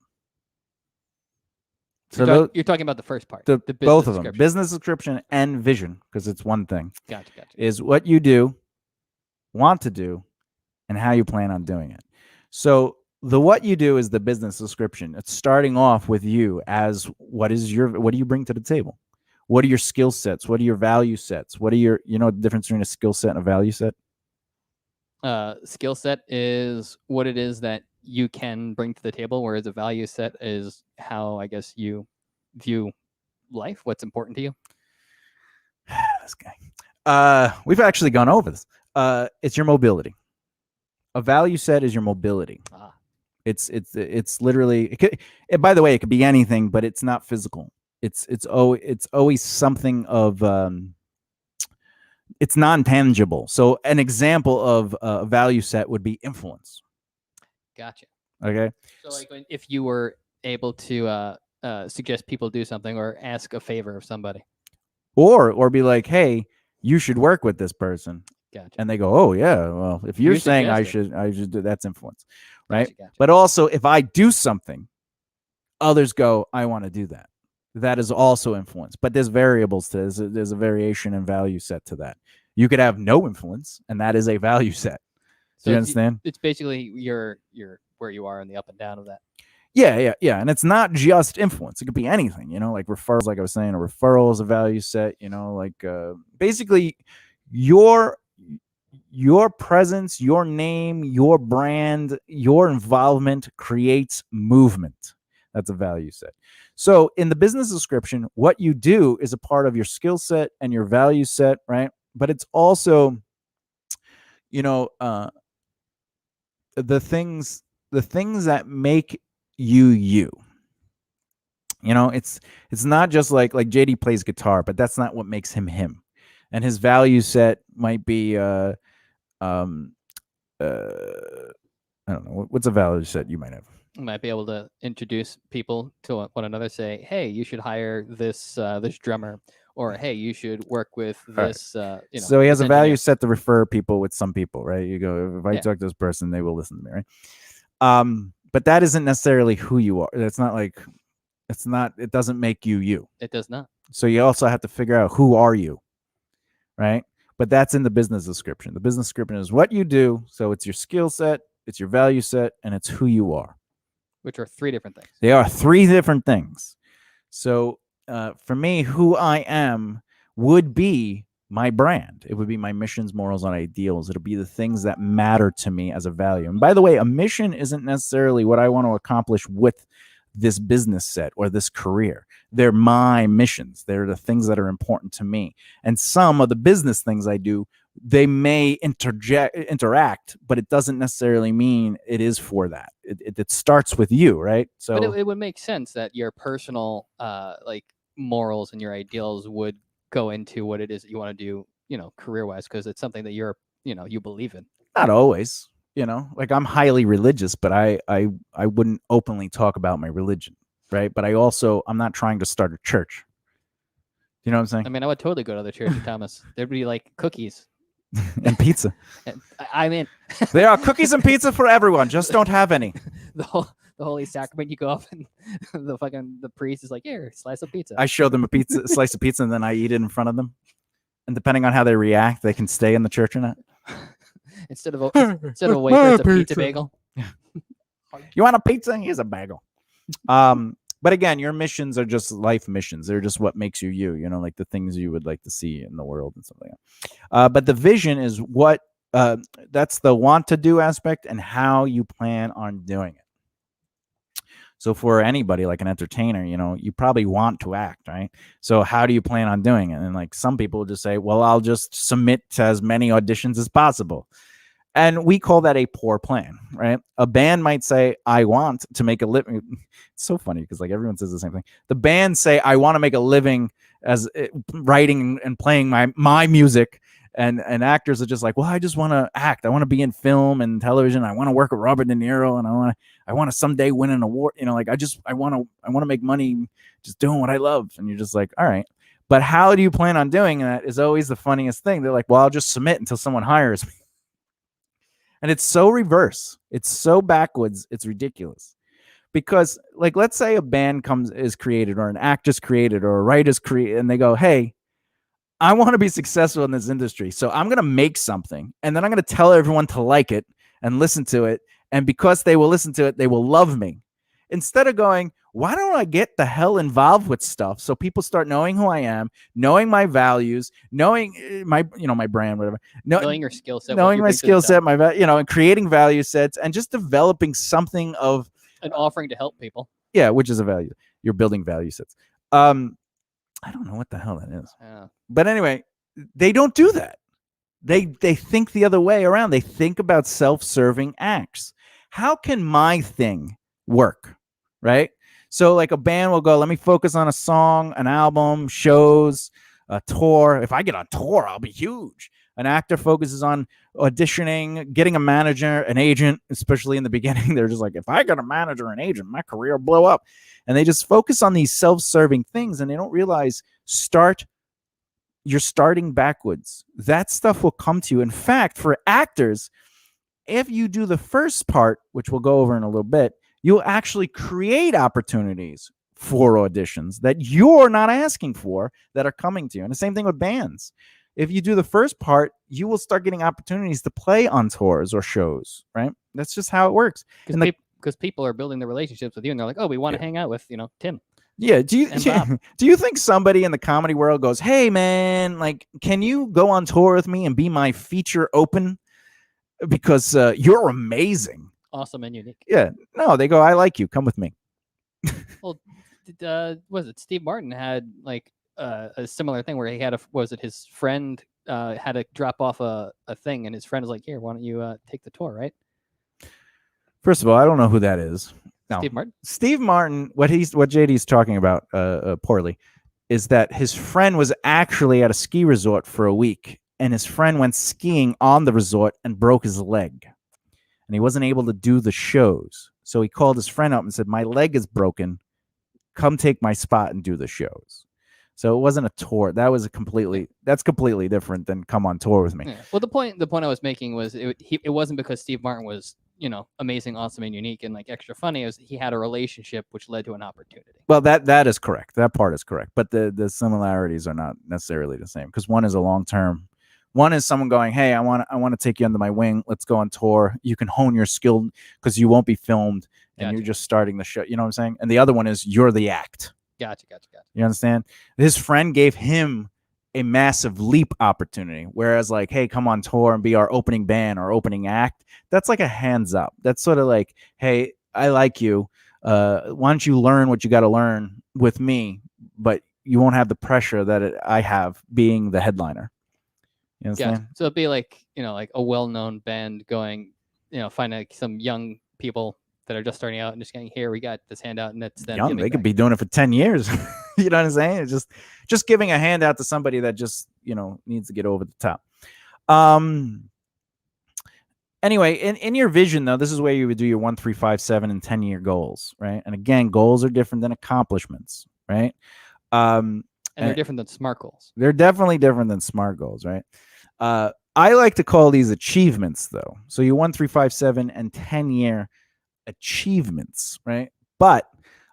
So you're talking about the first part, the business both of them, description. business description and vision, because it's one thing. Gotcha. Is what you do, want to do, and how you plan on doing it. So the what you do is the business description. It's starting off with you as what do you bring to the table? What are your skill sets? What are your value sets? What are your, the difference between a skill set and a value set? Skill set is what it is that you can bring to the table, whereas a value set is how, I guess, you view life, what's important to you. This guy. We've actually gone over this. It's your mobility. A value set is your mobility. It's literally, by the way, it could be anything, but it's not physical. It's always something of it's non-tangible. So an example of a value set would be influence. Gotcha. Okay. So like if you were able to suggest people do something or ask a favor of somebody, or be like, hey, you should work with this person. Gotcha. And they go, oh yeah, well, if you're saying I should do, that's influence, right? Gotcha. But also if I do something, others go, I want to do that. That is also influence, but there's variables to this. There's a variation in value set to that. You could have no influence, and that is a value set. Do you understand? It's basically your where you are in the up and down of that. Yeah. And it's not just influence. It could be anything, like referrals, like I was saying, a referral is a value set, like basically your presence, your name, your brand, your involvement creates movement. That's a value set. So in the business description, what you do is a part of your skill set and your value set, right? But it's also, the things that make you. It's not just like JD plays guitar, but that's not what makes him him. And his value set might be I don't know, what's a value set you might have? You might be able to introduce people to one another, say, hey, you should hire this drummer, or hey, you should work with this So he has a value set to refer people with some people, right? You go, if I talk to this person, they will listen to me, right? But that isn't necessarily who you are. That's not like, it doesn't make you. It does not. So you also have to figure out who are you, right? But that's in the business description. The business description is what you do. So it's your skill set, it's your value set, and it's who you are. Which are three different things. They are three different things. So for me, who I am would be my brand. It would be my missions, morals, and ideals. It'll be the things that matter to me as a value. And by the way, a mission isn't necessarily what I want to accomplish with this business set or this career. They're my missions. They're the things that are important to me. And some of the business things I do, they may interact, but it doesn't necessarily mean it is for that. It starts with you, right? So but it would make sense that your personal morals and your ideals would go into what it is that you want to do, career-wise, because it's something that you believe in. Not always, like I'm highly religious, but I wouldn't openly talk about my religion, right? But I'm not trying to start a church. You know what I'm saying? I mean, I would totally go to the church, Thomas. There'd be like cookies. And pizza. I mean, there are cookies and pizza for everyone. Just don't have any. The Holy Sacrament, you go up and the priest is like, here, slice of pizza. I show them a slice of pizza, and then I eat it in front of them. And depending on how they react, they can stay in the church or not. Instead of a wafer, it's a pizza bagel. You want a pizza? Here's a bagel. But But again, your missions are just life missions. They're just what makes you you. You know, like the things you would like to see in the world and something like that. But the vision is what that's the want to do aspect and how you plan on doing it. So for anybody like an entertainer, you know, you probably want to act, right? So how do you plan on doing it? And like some people just say, well, I'll just submit to as many auditions as possible. And we call that a poor plan, right? A band might say, I want to make a living. It's so funny because like everyone says the same thing. The band say, I want to make a living as writing and playing my music. And actors are just like, well, I just want to act. I want to be in film and television. I want to work with Robert De Niro, and I want to someday win an award. You know, like I want to make money just doing what I love. And you're just like, all right. But how do you plan on doing that is always the funniest thing. They're like, well, I'll just submit until someone hires me. And it's so reverse. It's so backwards. It's ridiculous. Because like, let's say a band is created or an actor's created or a writer's created, and they go, hey, I want to be successful in this industry. So I'm going to make something and then I'm going to tell everyone to like it and listen to it. And because they will listen to it, they will love me. Instead of going, why don't I get the hell involved with stuff so people start knowing who I am, knowing my values, knowing my brand, whatever, knowing your skill set, knowing my skill set, and creating value sets and just developing something of an offering to help people. Yeah, which is a value. You're building value sets. I don't know what the hell that is. Yeah. But anyway, they don't do that. They think the other way around. They think about self-serving acts. How can my thing work? Right? So like a band will go, let me focus on a song, an album, shows, a tour. If I get on tour, I'll be huge. An actor focuses on auditioning, getting a manager, an agent, especially in the beginning. They're just like, if I got a manager, an agent, my career will blow up. And they just focus on these self-serving things and they don't realize you're starting backwards. That stuff will come to you. In fact, for actors, if you do the first part, which we'll go over in a little bit, you'll actually create opportunities for auditions that you're not asking for that are coming to you. And the same thing with bands. If you do the first part, you will start getting opportunities to play on tours or shows, right? That's just how it works. Because people are building the relationships with you and they're like, oh, we want to hang out with, Tim. Yeah. Do you think somebody in the comedy world goes, hey, man, like, can you go on tour with me and be my feature open? Because you're amazing. Awesome and unique. Yeah. No, they go, I like you. Come with me. Well, was it Steve Martin had like a similar thing where he had his friend had to drop off a thing and his friend was like, here, why don't you take the tour, right? First of all, I don't know who that is. No. Steve Martin. What JD's talking about poorly is that his friend was actually at a ski resort for a week, and his friend went skiing on the resort and broke his leg, and he wasn't able to do the shows. So he called his friend up and said, "My leg is broken. Come take my spot and do the shows." So it wasn't a tour. That's completely different than come on tour with me. Yeah. Well, the point I was making was it wasn't because Steve Martin was, amazing, awesome, and unique and like extra funny. It was he had a relationship which led to an opportunity. Well, that is correct. That part is correct. But the similarities are not necessarily the same because one is a long-term. One is someone going, hey, I want to take you under my wing. Let's go on tour. You can hone your skill because you won't be filmed and you're just starting the show. You know what I'm saying? And the other one is you're the act. Gotcha. You understand? His friend gave him a massive leap opportunity. Whereas like, hey, come on tour and be our opening band or opening act. That's like a hands up. That's sort of like, hey, I like you. Why don't you learn what you got to learn with me? But you won't have the pressure that I have being the headliner. You understand? Gotcha. So it'd be like, like a well-known band going, find like some young people that are just starting out and just getting, here, we got this handout, and that's them. Young, they could be doing it for 10 years. You know what I'm saying? It's just giving a handout to somebody that just, needs to get over the top. Anyway, in your vision, though, this is where you would do your 1, 3, 5, 7, and 10-year goals, right? And again, goals are different than accomplishments, right? And they're different than SMART goals. They're definitely different than SMART goals, right? I like to call these achievements, though. So your 1, 3, 5, 7, and 10-year achievements, right? But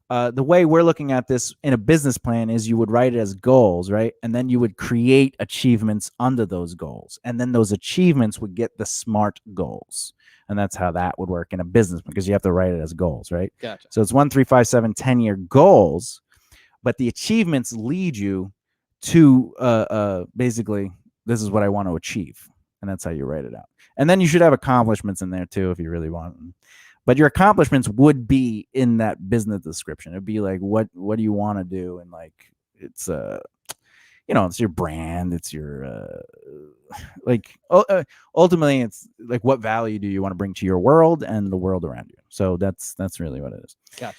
the way we're looking at this in a business plan is you would write it as goals, right? And then you would create achievements under those goals. And then those achievements would get the SMART goals. And that's how that would work in a business, because you have to write it as goals, right? Gotcha. So it's 1, 3, 5, 7, 10-year goals, but the achievements lead you to basically, this is what I want to achieve. And that's how you write it out. And then you should have accomplishments in there too, if you really want them. But your accomplishments would be in that business description. It'd be like, what do you want to do? And like, it's it's your brand. It's your ultimately, it's like, what value do you want to bring to your world and the world around you? So that's really what it is. Gotcha.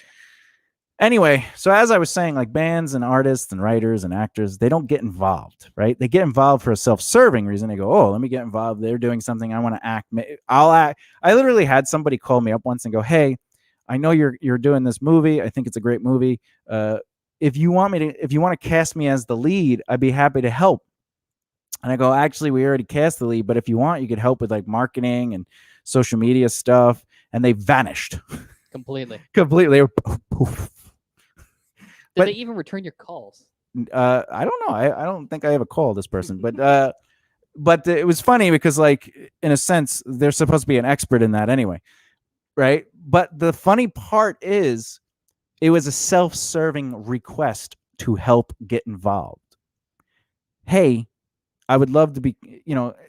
Anyway, so as I was saying, like, bands and artists and writers and actors, they don't get involved, right? They get involved for a self-serving reason. They go, oh, let me get involved. They're doing something. I want to act. I'll act. I literally had somebody call me up once and go, hey, I know you're doing this movie. I think it's a great movie. If you want to cast me as the lead, I'd be happy to help. And I go, actually, we already cast the lead, but if you want, you could help with like marketing and social media stuff. And they vanished. Completely. Completely. Did they even return your calls? I don't know. I don't think I ever called this person, but it was funny because, like, in a sense, they're supposed to be an expert in that anyway, right? But the funny part is, it was a self-serving request to help get involved. Hey, I would love to be,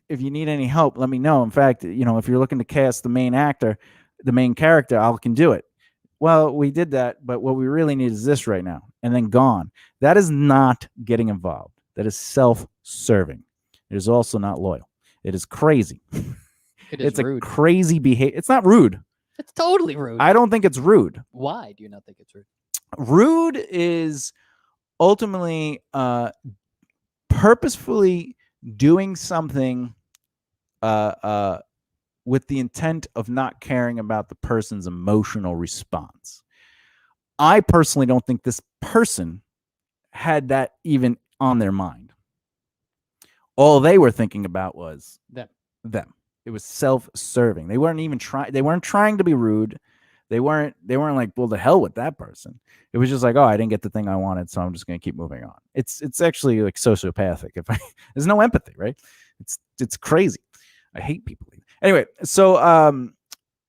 if you need any help, let me know. In fact, if you're looking to cast the main actor, the main character, I can do it. Well, we did that, but what we really need is this right now, and then gone. That is not getting involved. That is self-serving. It is also not loyal. It is crazy. It's rude. A crazy behavior. It's not rude. It's totally rude. I don't think it's rude. Why do you not think it's rude? Rude is ultimately purposefully doing something with the intent of not caring about the person's emotional response. I personally don't think this person had that even on their mind. All they were thinking about was them. It was self-serving. They weren't even trying. They weren't trying to be rude. They weren't like, well, the hell with that person. It was just like, oh, I didn't get the thing I wanted, so I'm just going to keep moving on. It's actually like sociopathic. There's no empathy, right? It's crazy. I hate people. Anyway, so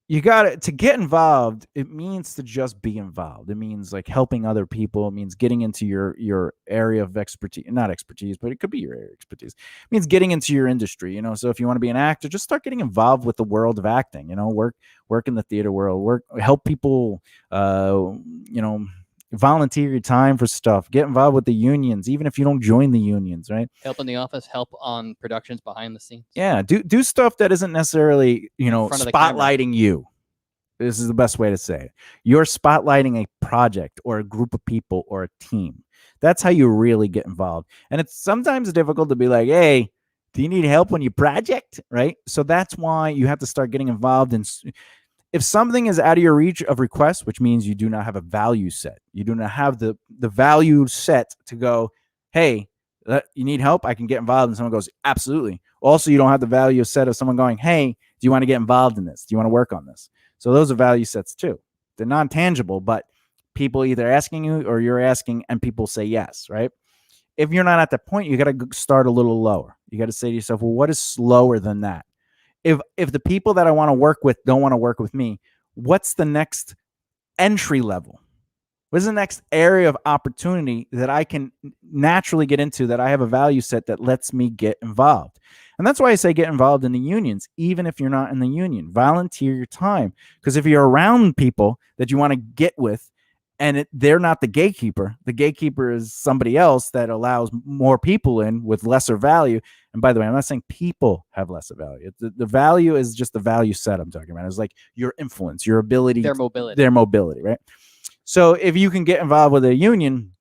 you got to get involved. It means to just be involved. It means like helping other people. It means getting into your area of expertise, not expertise, but it could be your area of expertise. It means getting into your industry. So if you want to be an actor, just start getting involved with the world of acting. Work in the theater world. Help people. Volunteer your time for stuff. Get involved with the unions, even if you don't join the unions, right? Help in the office. Help on productions behind the scenes. Yeah, do stuff that isn't necessarily, spotlighting you. This is the best way to say it. You're spotlighting a project or a group of people or a team. That's how you really get involved. And it's sometimes difficult to be like, hey, do you need help on your project? Right? So that's why you have to start getting involved in. If something is out of your reach of request, which means you do not have a value set, you do not have the value set to go, hey, you need help? I can get involved. And someone goes, absolutely. Also, you don't have the value set of someone going, hey, do you want to get involved in this? Do you want to work on this? So those are value sets too. They're non-tangible, but people either asking you or you're asking and people say yes, right? If you're not at that point, you got to start a little lower. You got to say to yourself, well, what is slower than that? If the people that I want to work with don't want to work with me, what's the next entry level? What is the next area of opportunity that I can naturally get into, that I have a value set that lets me get involved? And that's why I say get involved in the unions, even if you're not in the union. Volunteer your time. Because if you're around people that you want to get with and they're not the gatekeeper is somebody else that allows more people in with lesser value. And by the way, I'm not saying people have lesser value. The value is just the value set I'm talking about. It's like your influence, your ability. Their mobility, right? So if you can get involved with a union,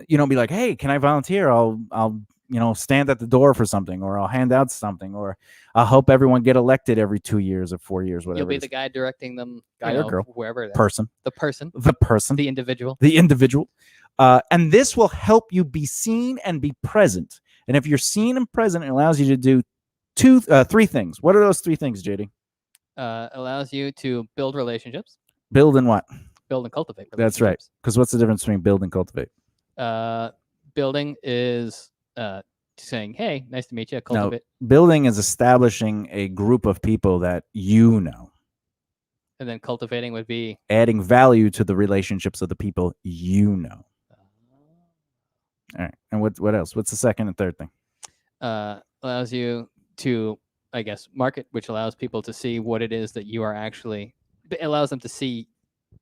be like, hey, can I volunteer? I'll stand at the door for something, or I'll hand out something, or I'll help everyone get elected every 2 years or 4 years, whatever. You'll be the guy directing them, guy or girl, wherever. The person, the individual. And this will help you be seen and be present. And if you're seen and present, it allows you to do three things. What are those three things, JD? Allows you to build relationships. Build in what? build and cultivate. That's right. Because what's the difference between build and cultivate? Building is saying, "Hey, nice to meet you." No, Cultivate. building is establishing a group of people that you know. And then cultivating would be adding value to the relationships of the people you know. All right. And what else? What's the second and third thing? Allows you to, I guess, market, which allows people to see what it is that you are actually. It allows them to see.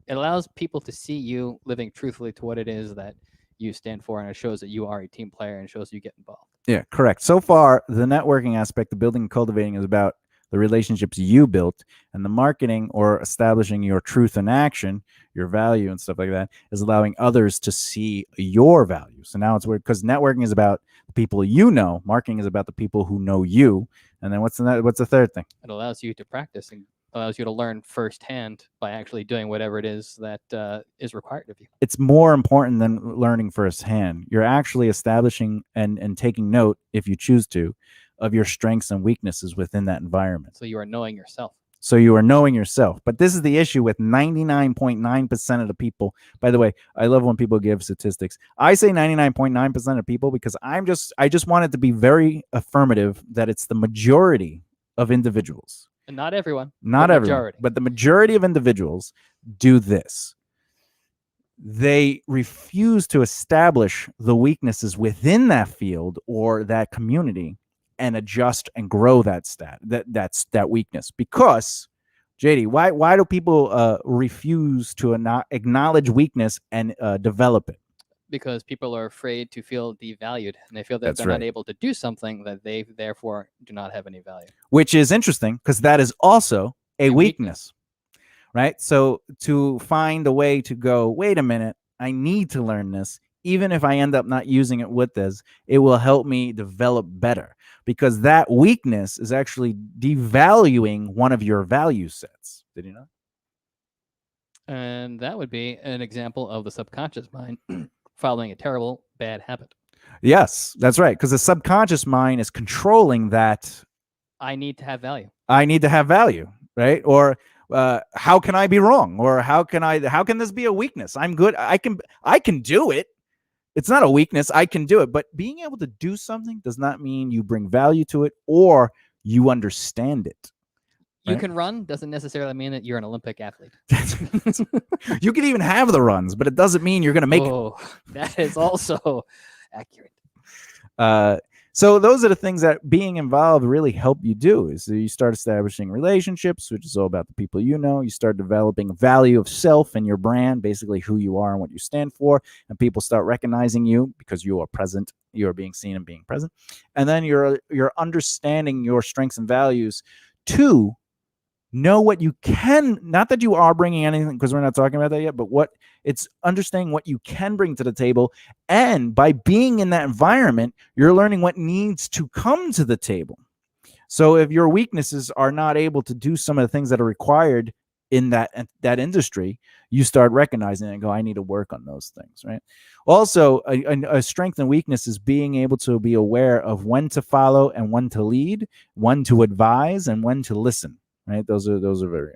It allows people to see you living truthfully to what it is that you stand for, and it shows that you are a team player and shows you get involved. Yeah, correct. So far, the networking aspect, the building and cultivating, is about the relationships you built, and the marketing or establishing your truth in action, your value and stuff like that, is allowing others to see your value. So now it's weird because networking is about the people you know, marketing is about the people who know you. And then what's the third thing? It allows you to practice and allows you to learn firsthand by actually doing whatever it is that is required of you. It's more important than learning firsthand. You're actually establishing and taking note, if you choose to, of your strengths and weaknesses within that environment. So you are knowing yourself. So you are knowing yourself. But this is the issue with 99.9% of the people. By the way, I love when people give statistics. I say 99.9% of people because I just want it to be very affirmative that it's the majority of individuals. And not everyone. Not everyone. But the majority of individuals do this. They refuse to establish the weaknesses within that field or that community and adjust and grow that weakness. Because, JD, why do people refuse to acknowledge weakness and develop it? Because people are afraid to feel devalued, and they feel that they're not able to do something, that they therefore do not have any value. Which is interesting because that is also a weakness, right? So to find a way to go, wait a minute, I need to learn this. Even if I end up not using it with this, it will help me develop better, because that weakness is actually devaluing one of your value sets. Did you know? And that would be an example of the subconscious mind following a terrible, bad habit. Yes, that's right. Because the subconscious mind is controlling that. I need to have value. I need to have value, right? Or how can I be wrong? Or how can this be a weakness? I'm good. I can do it. It's not a weakness. I can do it. But being able to do something does not mean you bring value to it or you understand it. You can run doesn't necessarily mean that you're an Olympic athlete. You can even have the runs, but it doesn't mean you're going to make it. That is also accurate. So those are the things that being involved really help you do. Is you start establishing relationships, which is all about the people you know. You start developing value of self and your brand, basically who you are and what you stand for, and people start recognizing you because you are present. You are being seen and being present, and then you're understanding your strengths and values to know what you can, not that you are bringing anything, because we're not talking about that yet, but what it's understanding what you can bring to the table. And by being in that environment, you're learning what needs to come to the table. So if your weaknesses are not able to do some of the things that are required in that industry, you start recognizing it and go, I need to work on those things, right? Also, a strength and weakness is being able to be aware of when to follow and when to lead, when to advise and when to listen. Right, those are very.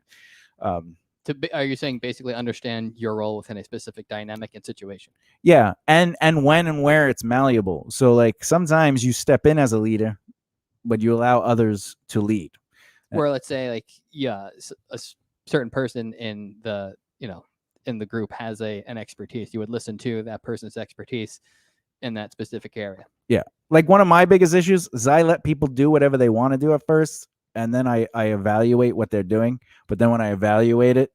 Are you saying basically understand your role within a specific dynamic and situation? Yeah, and when and where it's malleable. So like sometimes you step in as a leader, but you allow others to lead. Where let's say like a certain person in the group has an expertise, you would listen to that person's expertise in that specific area. Yeah, like one of my biggest issues is I let people do whatever they want to do at first. And then I evaluate what they're doing. But then when I evaluate it,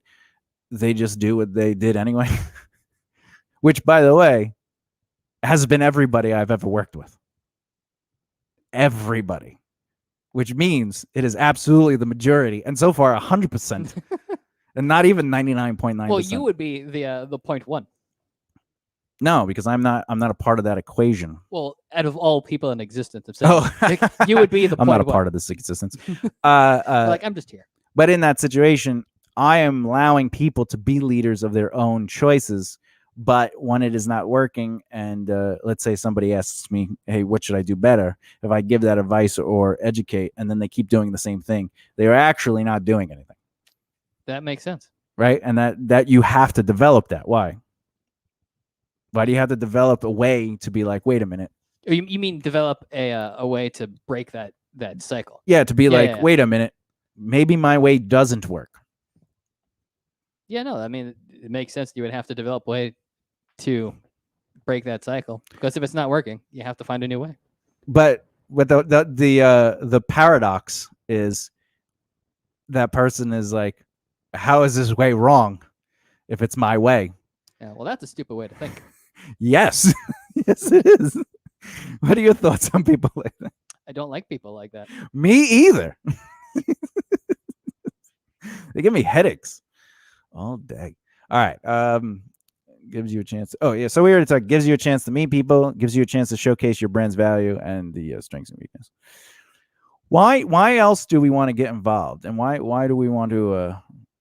they just do what they did anyway. Which, by the way, has been everybody I've ever worked with. Everybody. Which means it is absolutely the majority. And so far, 100%. And not even 99.9%. Well, you would be the 0.1. No, because I'm not a part of that equation. Well, out of all people in existence, you would be the I'm not a part of this existence. Like I'm just here. But in that situation, I am allowing people to be leaders of their own choices. But when it is not working, and let's say somebody asks me, hey, what should I do better? If I give that advice or educate, and then they keep doing the same thing, they are actually not doing anything. That makes sense. right? And that you have to develop that. Why do you have to develop a way to be like, wait a minute? You mean develop a way to break that cycle? Yeah, to be like, yeah. wait a minute, maybe my way doesn't work. Yeah, no, I mean, it makes sense. You would have to develop a way to break that cycle, because if it's not working, you have to find a new way. But the paradox is that person is like, how is this way wrong if it's my way? Yeah, well, that's a stupid way to think. Yes. Yes, it is. What are your thoughts on people like that? I don't like people like that. Me either. They give me headaches all day. All right. Gives you a chance. Oh yeah. So we already talked. Gives you a chance to meet people. Gives you a chance to showcase your brand's value and the strengths and weaknesses. Why else do we want to get involved, and why do we want to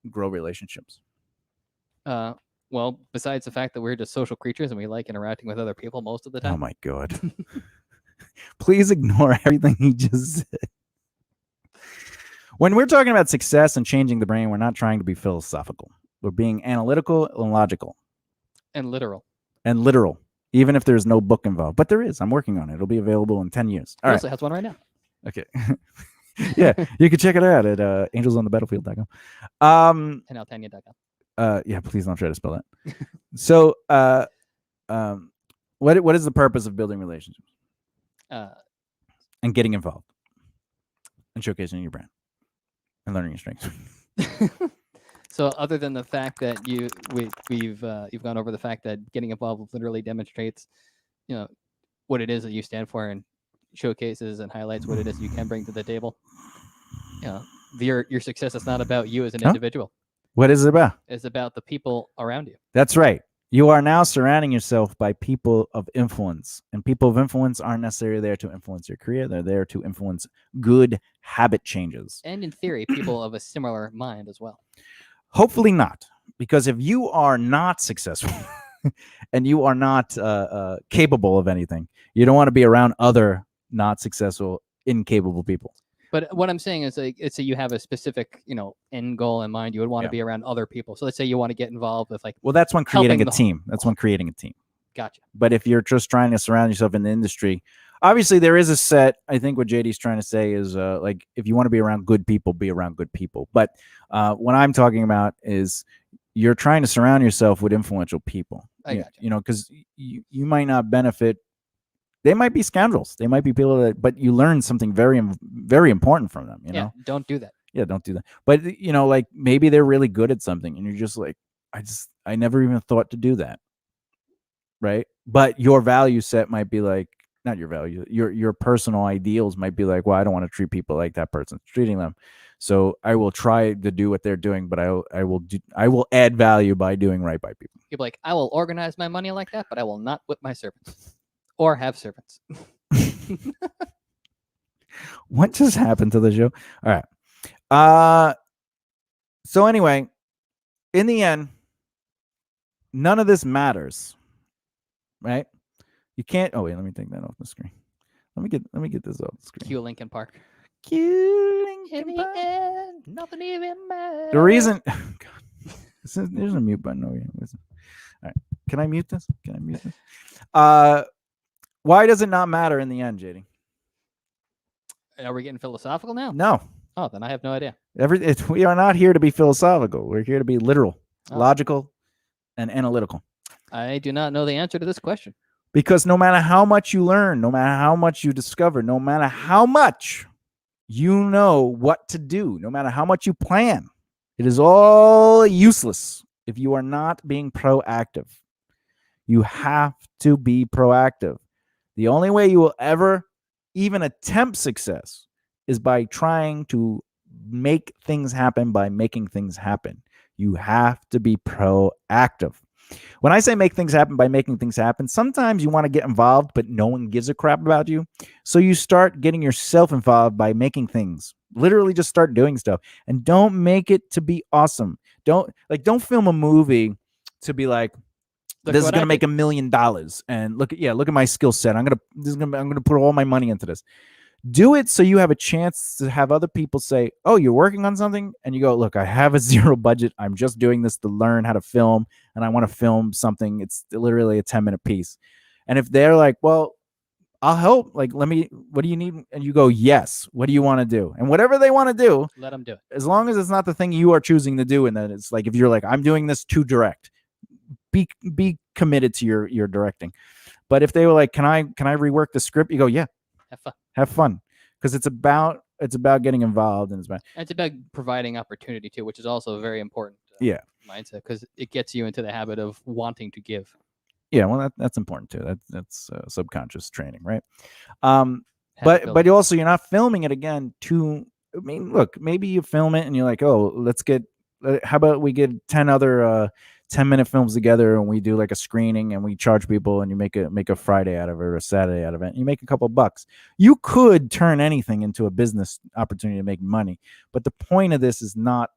grow relationships? Well, besides the fact that we're just social creatures and we like interacting with other people most of the time. Oh my God. Please ignore everything he just said. When we're talking about success and changing the brain, we're not trying to be philosophical. We're being analytical and logical. And literal. And literal, even if there's no book involved. But there is. I'm working on it. It'll be available in 10 years. All right. Also has one right now. Okay. Yeah, you can check it out at angelsonthebattlefield.com. And altania.com. Yeah, please don't try to spell that. So, what is the purpose of building relationships and getting involved and showcasing your brand and learning your strengths? So, other than the fact that you've gone over the fact that getting involved literally demonstrates, what it is that you stand for, and showcases and highlights what it is you can bring to the table. Your success is not about you as an individual. What is it about? It's about the people around you. That's right. You are now surrounding yourself by people of influence, and people of influence aren't necessarily there to influence your career. They're there to influence good habit changes. And in theory, people of a similar mind as well. Hopefully not, because if you are not successful and you are not capable of anything, you don't want to be around other not successful, incapable people. But what I'm saying is, like, let's say you have a specific, end goal in mind. You would want to be around other people. So let's say you want to get involved with, like, well, that's when creating a team. That's when creating a team. Gotcha. But if you're just trying to surround yourself in the industry, obviously there is a set. I think what JD's trying to say is, like, if you want to be around good people, be around good people. But what I'm talking about is you're trying to surround yourself with influential people. I gotcha. Because you might not benefit. They might be scoundrels. They might be people but you learn something very, very important from them. You know, don't do that. Yeah, don't do that. But like, maybe they're really good at something, and you're just like, I never even thought to do that. Right? But your value set might be like, not your value, your personal ideals might be like, well, I don't want to treat people like that person's treating them, so I will try to do what they're doing, but I will add value by doing right by people. You're like, I will organize my money like that, but I will not whip my servants. Or have servants. What just happened to the show? All right. So anyway, in the end, none of this matters, right? You can't. Oh wait, let me take that off the screen. Let me get this off the screen. Cue Linkin Park. Cue Linkin Park. End, nothing even matters. The reason. God, there's a mute button over here. All right. Can I mute this? Why does it not matter in the end, JD? Are we getting philosophical now? No. Oh, then I have no idea. We are not here to be philosophical. We're here to be literal, logical, and analytical. I do not know the answer to this question. Because no matter how much you learn, no matter how much you discover, no matter how much you know what to do, no matter how much you plan, it is all useless if you are not being proactive. You have to be proactive. The only way you will ever even attempt success is by trying to make things happen by making things happen. You have to be proactive. When I say make things happen by making things happen, sometimes you want to get involved, but no one gives a crap about you. So you start getting yourself involved by making things. Literally just start doing stuff. And don't make it to be awesome. Don't film a movie to be like, this is going to make $1 million, and look at my skill set. I'm going to put all my money into this. Do it so you have a chance to have other people say, oh, you're working on something, and you go, look, I have a zero budget, I'm just doing this to learn how to film, and I want to film something, it's literally a 10-minute piece. And if they're like, well, I'll help, like, what do you need? And you go, yes, what do you want to do? And whatever they want to do, Let them do it. as long as it's not the thing you are choosing to do. And then it's like, if you're like, I'm doing this to direct, be committed to your directing. But if they were like, can I rework the script? You go, yeah, have fun. Because it's about getting involved, and it's about providing opportunity too, which is also a very important mindset, because it gets you into the habit of wanting to give. Yeah, well, that's important too. That's subconscious training, right? But also, you're not filming it again to. I mean, look, maybe you film it and you're like, oh, how about we get 10 other 10-minute films together, and we do like a screening, and we charge people, and you make a Friday out of it or a Saturday out of it, and you make a couple bucks. You could turn anything into a business opportunity to make money, but the point of this is not.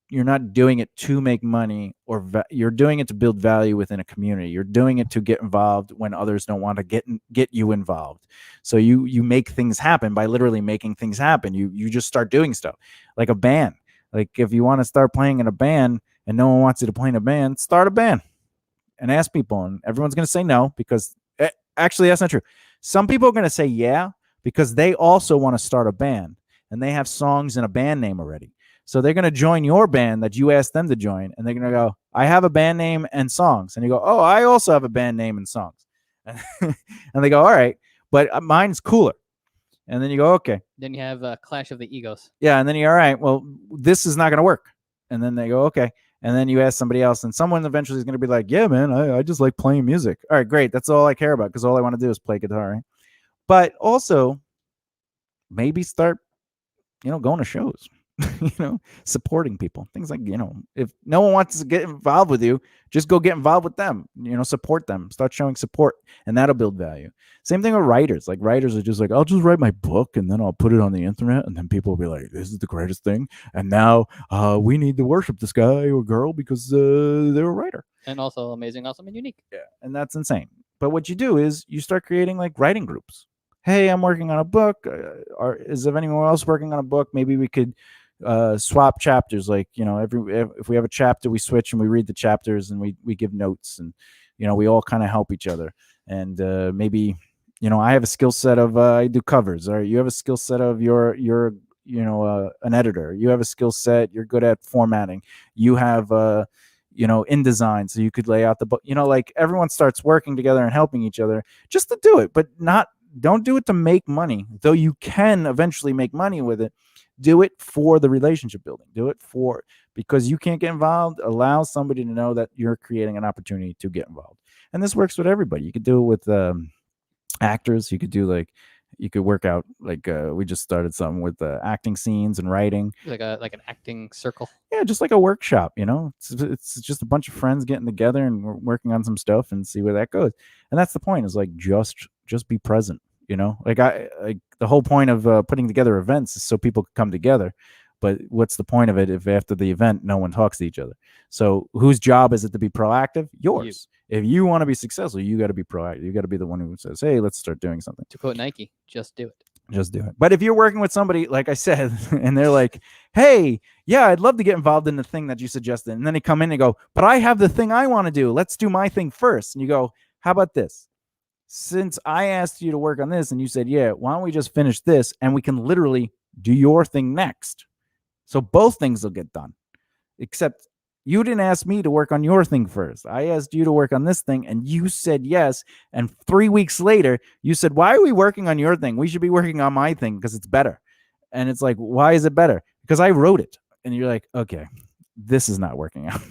You're not doing it to make money, or you're doing it to build value within a community. You're doing it to get involved when others don't want to get you involved. So you make things happen by literally making things happen. You just start doing stuff, like a band. Like, if you want to start playing in a band and no one wants you to play in a band, start a band and ask people, and everyone's going to say no, because actually that's not true. Some people are going to say yeah because they also want to start a band, and they have songs and a band name already. So they're going to join your band that you asked them to join, and they're going to go, I have a band name and songs. And you go, oh, I also have a band name and songs. And they go, all right, but mine's cooler. And then you go, okay. Then you have a clash of the egos. Yeah, and then you're all right, well, this is not going to work. And then they go, okay. And then you ask somebody else, and someone eventually is going to be like, yeah, man, I just like playing music. All right, great. That's all I care about, because all I want to do is play guitar. Right? But also, maybe start, going to shows. Supporting people, things like, if no one wants to get involved with you, just go get involved with them, support them, start showing support, and that'll build value. Same thing with writers. Like, writers are just like, I'll just write my book and then I'll put it on the internet, and then people will be like, this is the greatest thing, and now we need to worship this guy or girl because they're a writer, and also amazing, awesome, and unique. Yeah, and that's insane. But what you do is you start creating like writing groups. Hey, I'm working on a book, is there anyone else working on a book? Maybe we could swap chapters. Like, if we have a chapter, we switch and we read the chapters, and we give notes, and we all kind of help each other. And maybe I have a skill set of I do covers, or you have a skill set of you're an editor, you have a skill set, you're good at formatting, you have InDesign, so you could lay out the book. Like, everyone starts working together and helping each other just to do it, but don't do it to make money, though you can eventually make money with it. Do it for the relationship building. Do it because you can't get involved. Allow somebody to know that you're creating an opportunity to get involved. And this works with everybody. You could do it with actors. You could do you could work out we just started something with acting scenes and writing. Like an acting circle. Yeah, just like a workshop. It's just a bunch of friends getting together and working on some stuff and see where that goes. And that's the point. Is like just be present. The whole point of putting together events is so people can come together. But what's the point of it if after the event no one talks to each other? So whose job is it to be proactive? Yours. If you want to be successful, you got to be proactive. You got to be the one who says, hey, let's start doing something. To quote Nike, just do it. Just do it. But if you're working with somebody, like I said, and they're like, hey, yeah, I'd love to get involved in the thing that you suggested. And then they come in and go, but I have the thing I want to do. Let's do my thing first. And you go, how about this? Since I asked you to work on this and you said, yeah, why don't we just finish this and we can literally do your thing next? So both things will get done, except you didn't ask me to work on your thing first. I asked you to work on this thing and you said yes. And 3 weeks later, you said, why are we working on your thing? We should be working on my thing because it's better. And it's like, why is it better? Because I wrote it. And you're like, okay, this is not working out.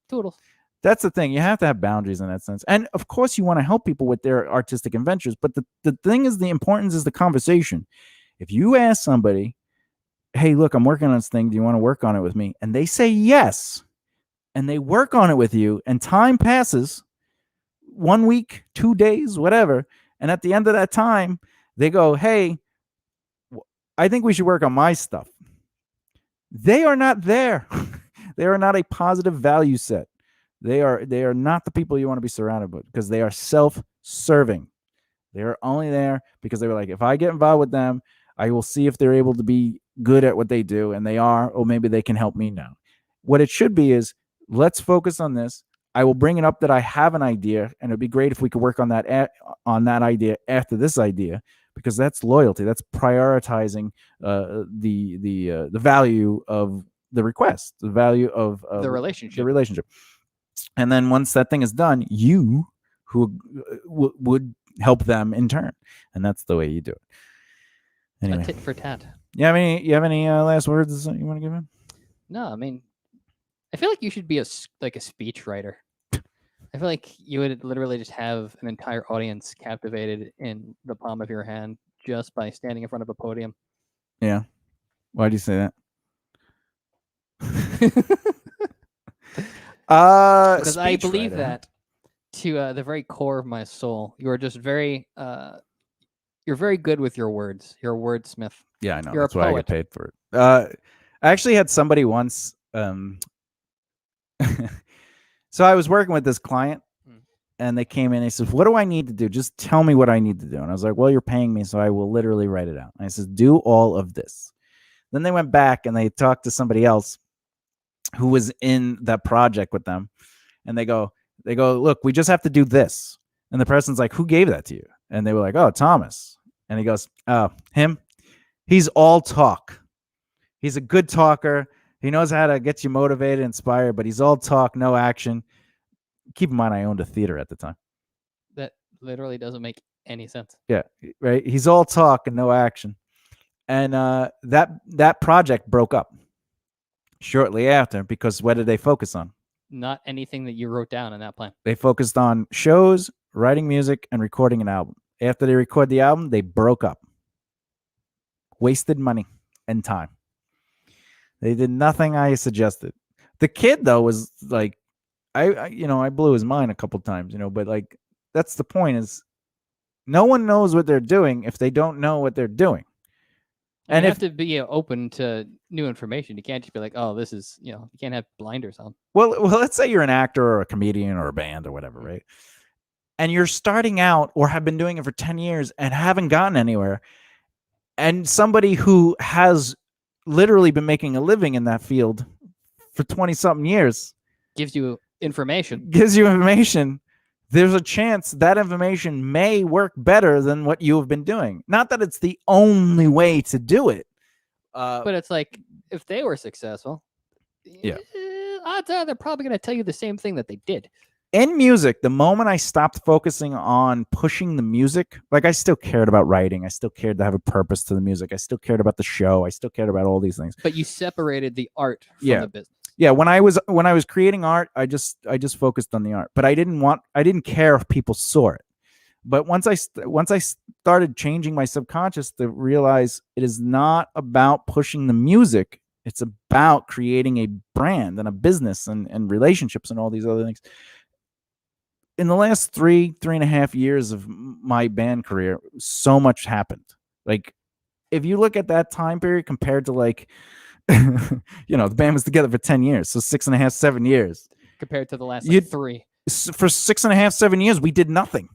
Toodles. That's the thing. You have to have boundaries in that sense. And of course, you want to help people with their artistic adventures. But the thing is, the importance is the conversation. If you ask somebody, hey, look, I'm working on this thing. Do you want to work on it with me? And they say yes. And they work on it with you. And time passes, 1 week, 2 days, whatever. And at the end of that time, they go, hey, I think we should work on my stuff. They are not there. They are not a positive value set. They are not the people you want to be surrounded with because they are self-serving. They were only there because they were like, if I get involved with them, I will see if they're able to be good at what they do, and they are, or maybe they can help me now. What it should be is, let's focus on this. I will bring it up that I have an idea, and it'd be great if we could work on that idea after this idea, because that's loyalty. That's prioritizing the value of the request, the value of The relationship. And then once that thing is done, you who would help them in turn, and that's the way you do it. Anyway, a tit for tat. You have any last words you want to give him? No, I mean, I feel like you should be a speech writer. I feel like you would literally just have an entire audience captivated in the palm of your hand just by standing in front of a podium. Yeah. Why do you say that? Because I believe that to the very core of my soul. You are just very you're very good with your words. You're a wordsmith. Yeah, I know. You're That's a why I get paid for it. I actually had somebody once. So I was working with this client, and they came in and they said, what do I need to do? Just tell me what I need to do. And I was like, well, you're paying me, so I will literally write it out. And I said, do all of this. Then they went back and they talked to somebody else who was in that project with them. And they go, look, we just have to do this. And the person's like, who gave that to you? And they were like, oh, Thomas. And he goes, oh, him? He's all talk. He's a good talker. He knows how to get you motivated, inspired, but he's all talk, no action. Keep in mind, I owned a theater at the time. That literally doesn't make any sense. Yeah, right. He's all talk and no action. And that project broke up shortly after, because what did they focus on? Not anything that you wrote down in that plan. They focused on shows, writing music, and recording an album. After they record the album, they broke up. Wasted money and time. They did nothing I suggested. The kid, though, was like, I blew his mind a couple times, but like, that's the point, is no one knows what they're doing if they don't know what they're doing. And you have to be open to new information. You can't just be like, oh, this is, you can't have blinders on. Well, let's say you're an actor or a comedian or a band or whatever, right? And you're starting out or have been doing it for 10 years and haven't gotten anywhere. And somebody who has literally been making a living in that field for 20-something years gives you information. There's a chance that information may work better than what you have been doing. Not that it's the only way to do it. But it's like, if they were successful, odds are they're probably going to tell you the same thing that they did. In music, the moment I stopped focusing on pushing the music, like, I still cared about writing. I still cared to have a purpose to the music. I still cared about the show. I still cared about all these things. But you separated the art from the business. Yeah, when I was creating art, I just focused on the art. But I didn't care if people saw it. But once I started changing my subconscious to realize it is not about pushing the music, it's about creating a brand and a business and relationships and all these other things. In the last 3.5 years of my band career, so much happened. Like, if you look at that time period compared to, like, the band was together for 10 years, so 6.5, 7 years. Compared to the last 3. For 6.5, 7 years, we did nothing.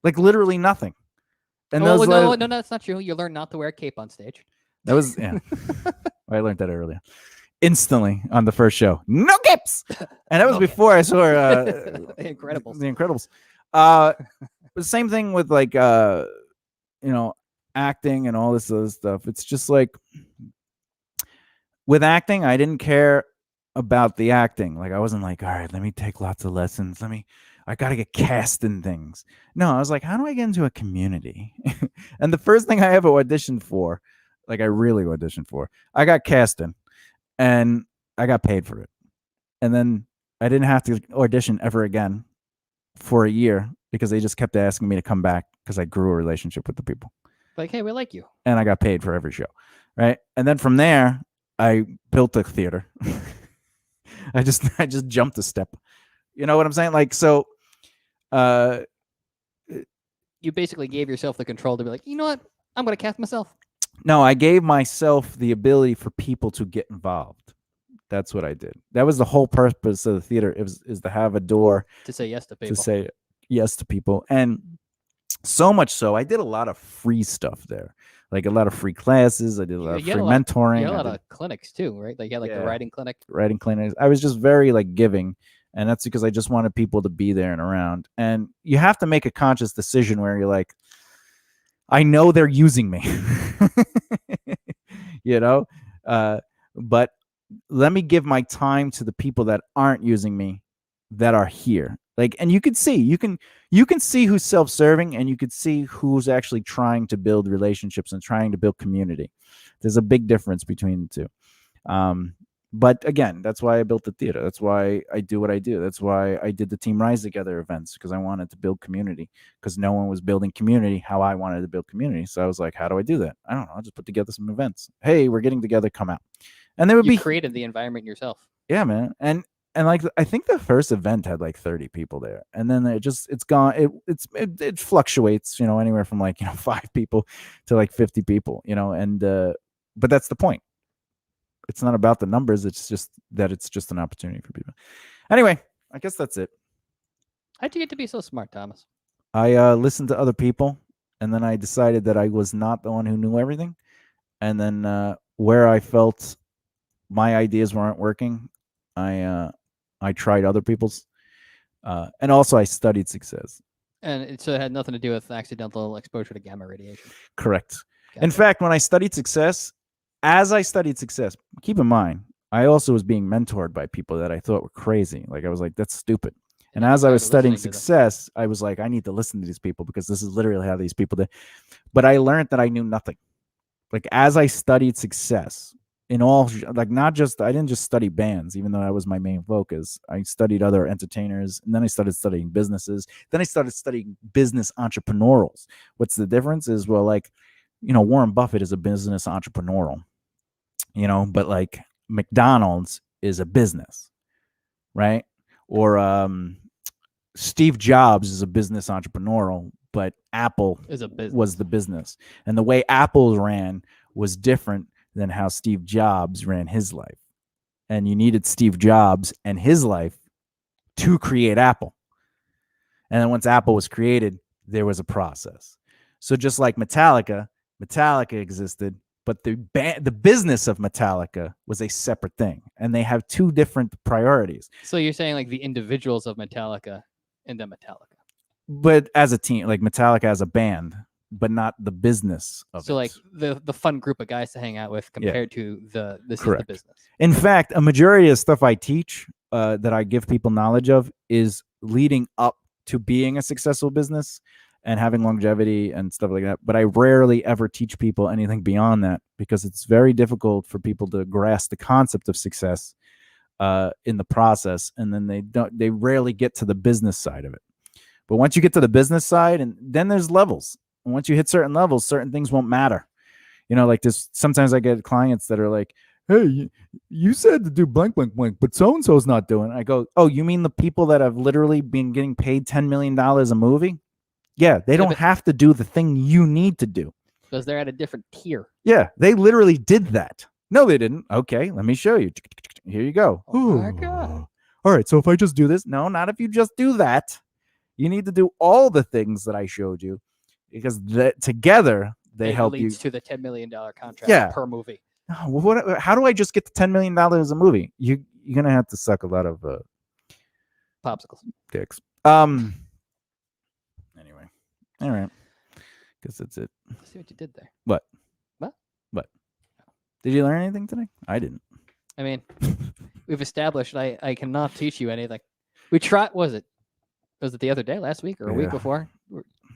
Like, literally nothing. And no, that's not true. You learn not to wear a cape on stage. That was, yeah. I learned that earlier. Instantly on the first show. No capes! And that was before I saw The Incredibles. The Incredibles. The same thing with, like, acting and all this other stuff. It's just like, with acting, I didn't care about the acting. Like, I wasn't like, all right, let me take lots of lessons. I got to get cast in things. No, I was like, how do I get into a community? And the first thing I ever auditioned for, like, I really auditioned for, I got cast in, and I got paid for it. And then I didn't have to audition ever again for a year, because they just kept asking me to come back because I grew a relationship with the people. Like, hey, we like you. And I got paid for every show, right? And then from there, I built a theater. I just jumped a step. You know what I'm saying? Like, so you basically gave yourself the control to be like, you know what? I'm going to cast myself. No, I gave myself the ability for people to get involved. That's what I did. That was the whole purpose of the theater, is to have a door to say yes to people. To say yes to people. And So much so, I did a lot of free stuff there, like a lot of free classes. I did a lot of free mentoring. You had a lot of clinics too, right? Like you had like the writing clinic. Writing clinics. I was just very like giving, and that's because I just wanted people to be there and around. And you have to make a conscious decision where you're like, I know they're using me, you know, but let me give my time to the people that aren't using me, that are here. Like, and you can see, you can see who's self-serving, and you could see who's actually trying to build relationships and trying to build community. There's a big difference between the two. But again, that's why I built the theater. That's why I do what I do. That's why I did the Team Rise Together events, because I wanted to build community, because no one was building community how I wanted to build community. So I was like, how do I do that? I don't know. I'll just put together some events. Hey, we're getting together. Come out. And there would be created the environment yourself. Yeah, man. And like, I think the first event had like 30 people there, and then it's gone. It fluctuates, anywhere from like 5 people to like 50 people, and but that's the point. It's not about the numbers. It's just that it's just an opportunity for people. Anyway, I guess that's it. How'd you get to be so smart, Thomas? I listened to other people, and then I decided that I was not the one who knew everything. And then where I felt my ideas weren't working, I tried other people's, and also I studied success. And so it had nothing to do with accidental exposure to gamma radiation. Correct. Gotcha. In fact, when I studied success, keep in mind, I also was being mentored by people that I thought were crazy. Like, I was like, that's stupid. And as I was studying success, I was like, I need to listen to these people, because this is literally how these people did. But I learned that I knew nothing. Like, as I studied success, in all, like, I didn't just study bands, even though that was my main focus. I studied other entertainers, and then I started studying businesses. Then I started studying business entrepreneurials. What's the difference is, well, like, Warren Buffett is a business entrepreneurial, but like McDonald's is a business, right? Or Steve Jobs is a business entrepreneurial, but Apple was the business. And the way Apple ran was different than how Steve Jobs ran his life. And you needed Steve Jobs and his life to create Apple. And then once Apple was created, there was a process. So just like Metallica existed, but the business of Metallica was a separate thing. And they have 2 different priorities. So you're saying like the individuals of Metallica and then Metallica. But as a team, like Metallica as a band, but not the business of it. So like the fun group of guys to hang out with compared to this Correct. is the business. In fact, a majority of stuff I teach that I give people knowledge of is leading up to being a successful business and having longevity and stuff like that. But I rarely ever teach people anything beyond that, because it's very difficult for people to grasp the concept of success in the process. And then they rarely get to the business side of it. But once you get to the business side, and then there's levels. And once you hit certain levels, certain things won't matter. Like this, sometimes I get clients that are like, hey, you said to do blank, blank, blank, but so-and-so's not doing it. I go, oh, you mean the people that have literally been getting paid $10 million a movie? Yeah, they don't have to do the thing you need to do. Because they're at a different tier. Yeah, they literally did that. No, they didn't. Okay, let me show you. Here you go. Oh my God. All right, so if I just do this? No, not if you just do that. You need to do all the things that I showed you, because together they help you. To the $10 million contract per movie. How do I just get the $10 million a movie? You're going to have to suck a lot of popsicles. Dicks. Anyway. All right. Guess that's it. Let's see what you did there. What? Did you learn anything today? I didn't. I mean, we've established I cannot teach you anything. We tried, was it the other day, last week, or a week before?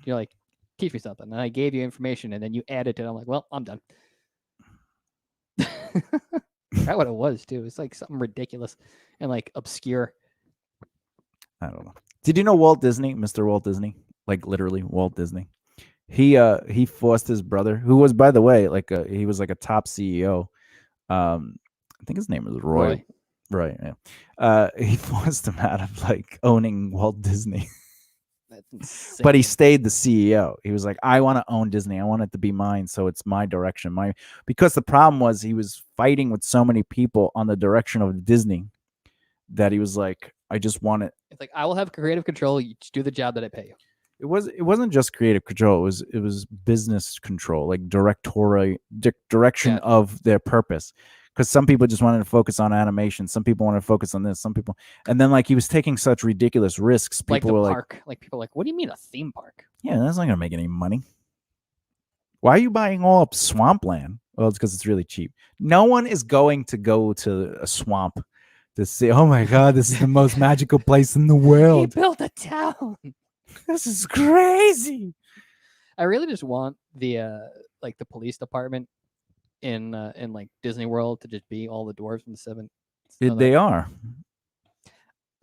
You're like, teach me something. And I gave you information, and then you added to it. I'm like, well, I'm done. That's what it was, too. It's like something ridiculous and like obscure. I don't know. Did you know Walt Disney, Mr. Walt Disney? Like literally Walt Disney. He forced his brother, who was, by the way, like he was like a top CEO. I think his name was Roy. Right. Yeah. He forced him out of like owning Walt Disney. That's insane. But he stayed the CEO. He was like, I want to own Disney. I want it to be mine. So it's my direction. Because the problem was he was fighting with so many people on the direction of Disney that he was like, I just want it. It's like, I will have creative control. You just do the job that I pay you. it wasn't just creative control. It was business control, like direction Yeah. of their purpose. Because some people just wanted to focus on animation, some people wanted to focus on this, some people, and then like he was taking such ridiculous risks. Like People the were park. Like people are like, what do you mean a theme park? yeah, that's not gonna make any money. Why are you buying all up swampland? Well, it's because it's really cheap. No one is going to go to a swamp to say, "Oh my God, this is the most magical place in the He world. built a town. This is crazy." I really just want the like the police department in like Disney World to just be all the dwarves from the seven. They are.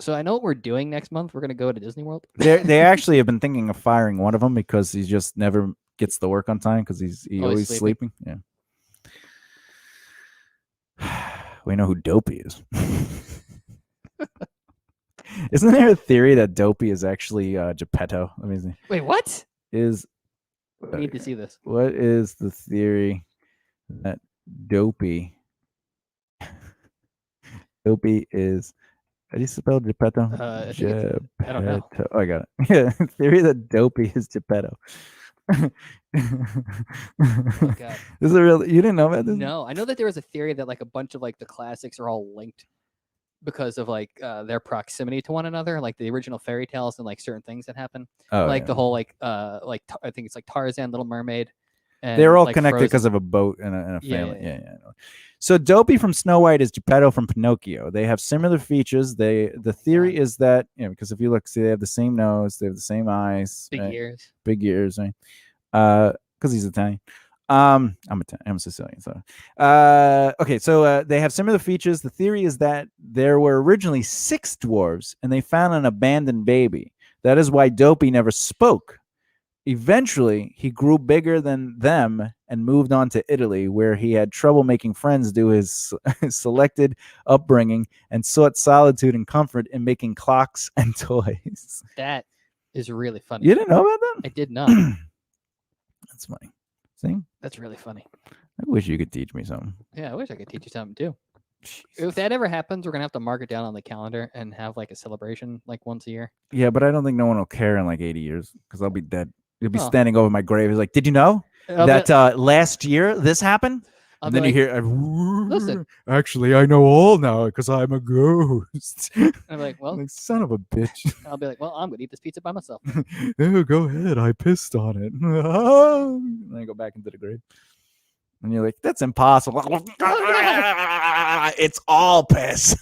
So I know what we're doing next month. We're gonna go to Disney World. They actually have been thinking of firing one of them because he just never gets to work on time because he's always sleeping. Yeah. We know who Dopey is. Isn't there a theory that Dopey is actually Geppetto? Let me see. Wait, what? We need to see this. What is the theory that Dopey is? How do you spell Geppetto? I don't know. Oh, I got it. Yeah, theory that Dopey is Geppetto. Oh, God. This is a real. You didn't know about this? No, I know that there was a theory that like a bunch of like the classics are all linked because of like their proximity to one another, like the original fairy tales and like certain things that happen, like the whole like I think it's like Tarzan, Little Mermaid. And, they're all like, connected Frozen. because of a boat and a family. Yeah. So Dopey from Snow White is Geppetto from Pinocchio. They have similar features. The theory is that because if you look, see, they have the same nose, they have the same eyes, big right? ears, right? Because he's Italian. I'm Italian. I'm Sicilian. So, okay. So they have similar features. The theory is that there were originally 6 dwarves, and they found an abandoned baby. That is why Dopey never spoke. Eventually, he grew bigger than them and moved on to Italy, where he had trouble making friends due to his selected upbringing and sought solitude and comfort in making clocks and toys. That is really funny. You didn't know about that? I did not. That's funny. See? That's really funny. I wish you could teach me something. Yeah, I wish I could teach you something too. Jesus. If that ever happens, we're gonna have to mark it down on the calendar and have like a celebration like once a year. Yeah, but I don't think no one will care in like 80 years because I'll be dead. You'll be Oh. standing over my grave. He's like, did you know that last year this happened? And then you hear, listen. Actually, I know all now because I'm a ghost. I'm like, well, like, son of a bitch. I'll be like, well, I'm gonna eat this pizza by myself. Oh, go ahead. I pissed on it. And then I go back into the grave. And you're like, that's impossible. It's all piss.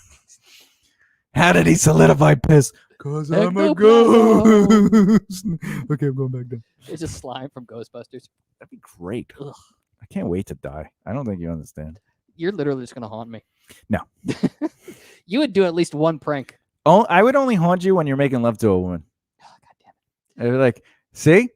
How did he solidify piss? Because I'm a ghost. Okay, I'm going back down. It's just slime from Ghostbusters. That'd be great. Ugh. I can't wait to die. I don't think you understand. You're literally just gonna haunt me. No. You would do at least one prank. Oh, I would only haunt you when you're making love to a woman. Oh, God damn it. I'd be like, see,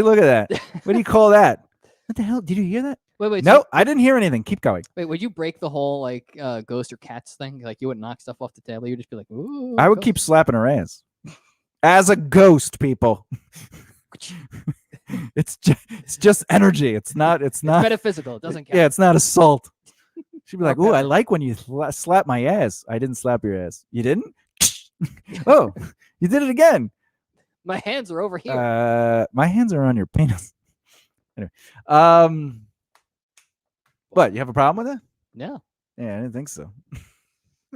look at that. What do you call that? What the hell? Did you hear that? Wait. No, So, I didn't hear anything. Keep going. wait, would you break the whole like ghost or cats thing? Like you would knock stuff off the table. You'd just be like, ooh. I would ghost. keep slapping her ass. As a ghost, people. It's just energy. It's metaphysical. It doesn't count. Yeah, it's not assault. She'd be like, Okay. "Ooh, I like when you slap my ass." I didn't slap your ass. You didn't? Oh, you did it again. My hands are over here. My hands are on your penis. Anyway, what? You have a problem with it? No. Yeah, I didn't think so.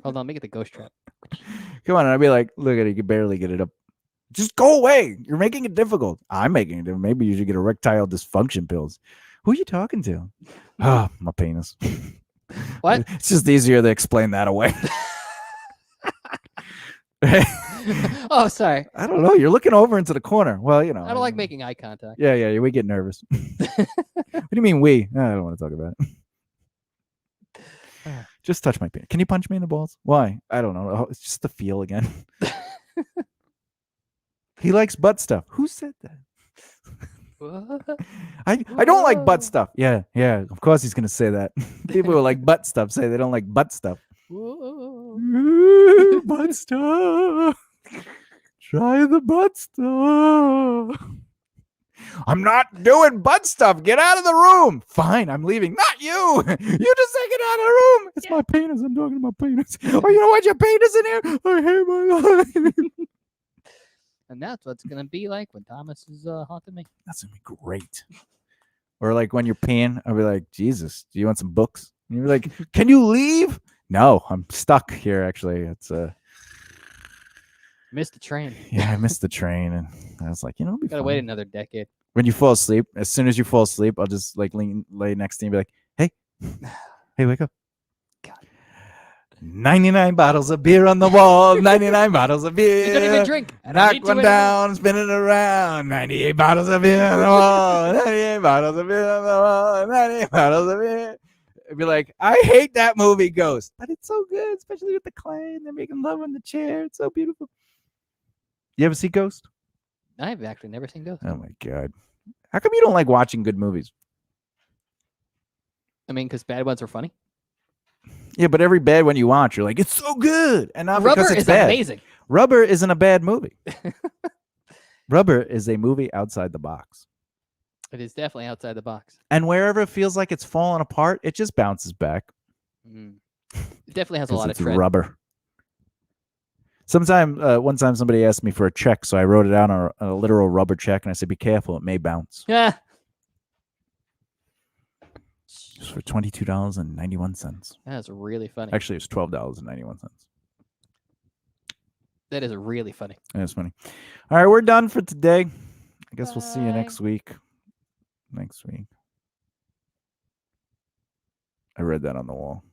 Hold on, make it the ghost trap. Come on, and I'd be like, "Look at it. You can barely get it up. Just go away. You're making it difficult. I'm making it difficult. Maybe you should get erectile dysfunction pills." Who are you talking to? Ah, my penis. What? It's just easier to explain that away. Oh, sorry. I don't know. You're looking over into the corner. Well, you know. I don't like making eye contact. Yeah. We get nervous. What do you mean we? I don't want to talk about it. Just touch my penis. Can you punch me in the balls? Why? I don't know. Oh, it's just the feel again. He likes butt stuff. Who said that? What? I don't like butt stuff. Yeah. Of course he's gonna say that. People who like butt stuff say they don't like butt stuff. Whoa. Ooh, butt stuff. Try the butt stuff. I'm not doing butt stuff. Get out of the room. Fine, I'm leaving. Not you. You just say get out of the room. It's my penis. I'm talking about penis. Oh, you don't want your penis in here? I hate my life. And that's what's gonna be like when Thomas is haunting me. That's gonna be great. Or like when you're peeing, I'll be like, Jesus, do you want some books? And you're like, can you leave? No, I'm stuck here. Actually, it's Missed the train. yeah, I missed the train, and I was like, it'll be Gotta fine. wait another decade. When you fall asleep, as soon as you fall asleep, I'll just like lay next to you and be like, hey, wake up. God. 99 bottles of beer on the wall, 99 bottles of beer. You don't even drink. I don't Knock need to one anymore. down, spin it around. 98 bottles of beer on the wall, 98 bottles of beer on the wall, 98 bottles of beer. I'd be like, I hate that movie, Ghost, but it's so good, especially with the clay and they're making love on the chair. It's so beautiful. You ever see Ghost? I've actually never seen Ghost. Oh my God. How come you don't like watching good movies? I mean, because bad ones are funny. Yeah, but every bad one you watch, you're like, it's so good. And not Rubber because it's is bad. amazing. Rubber isn't a bad movie. Rubber is a movie outside the box. It is definitely outside the box. And wherever it feels like it's falling apart, it just bounces back. It definitely has a lot of It's tread. rubber. One time somebody asked me for a check, so I wrote it out on a literal rubber check, and I said, be careful, it may bounce. Yeah. It was for $22.91. That's really funny. Actually, it was $12.91. That is really funny. That's funny. All right, we're done for today. I guess we'll see you Bye. next week. I read that on the wall.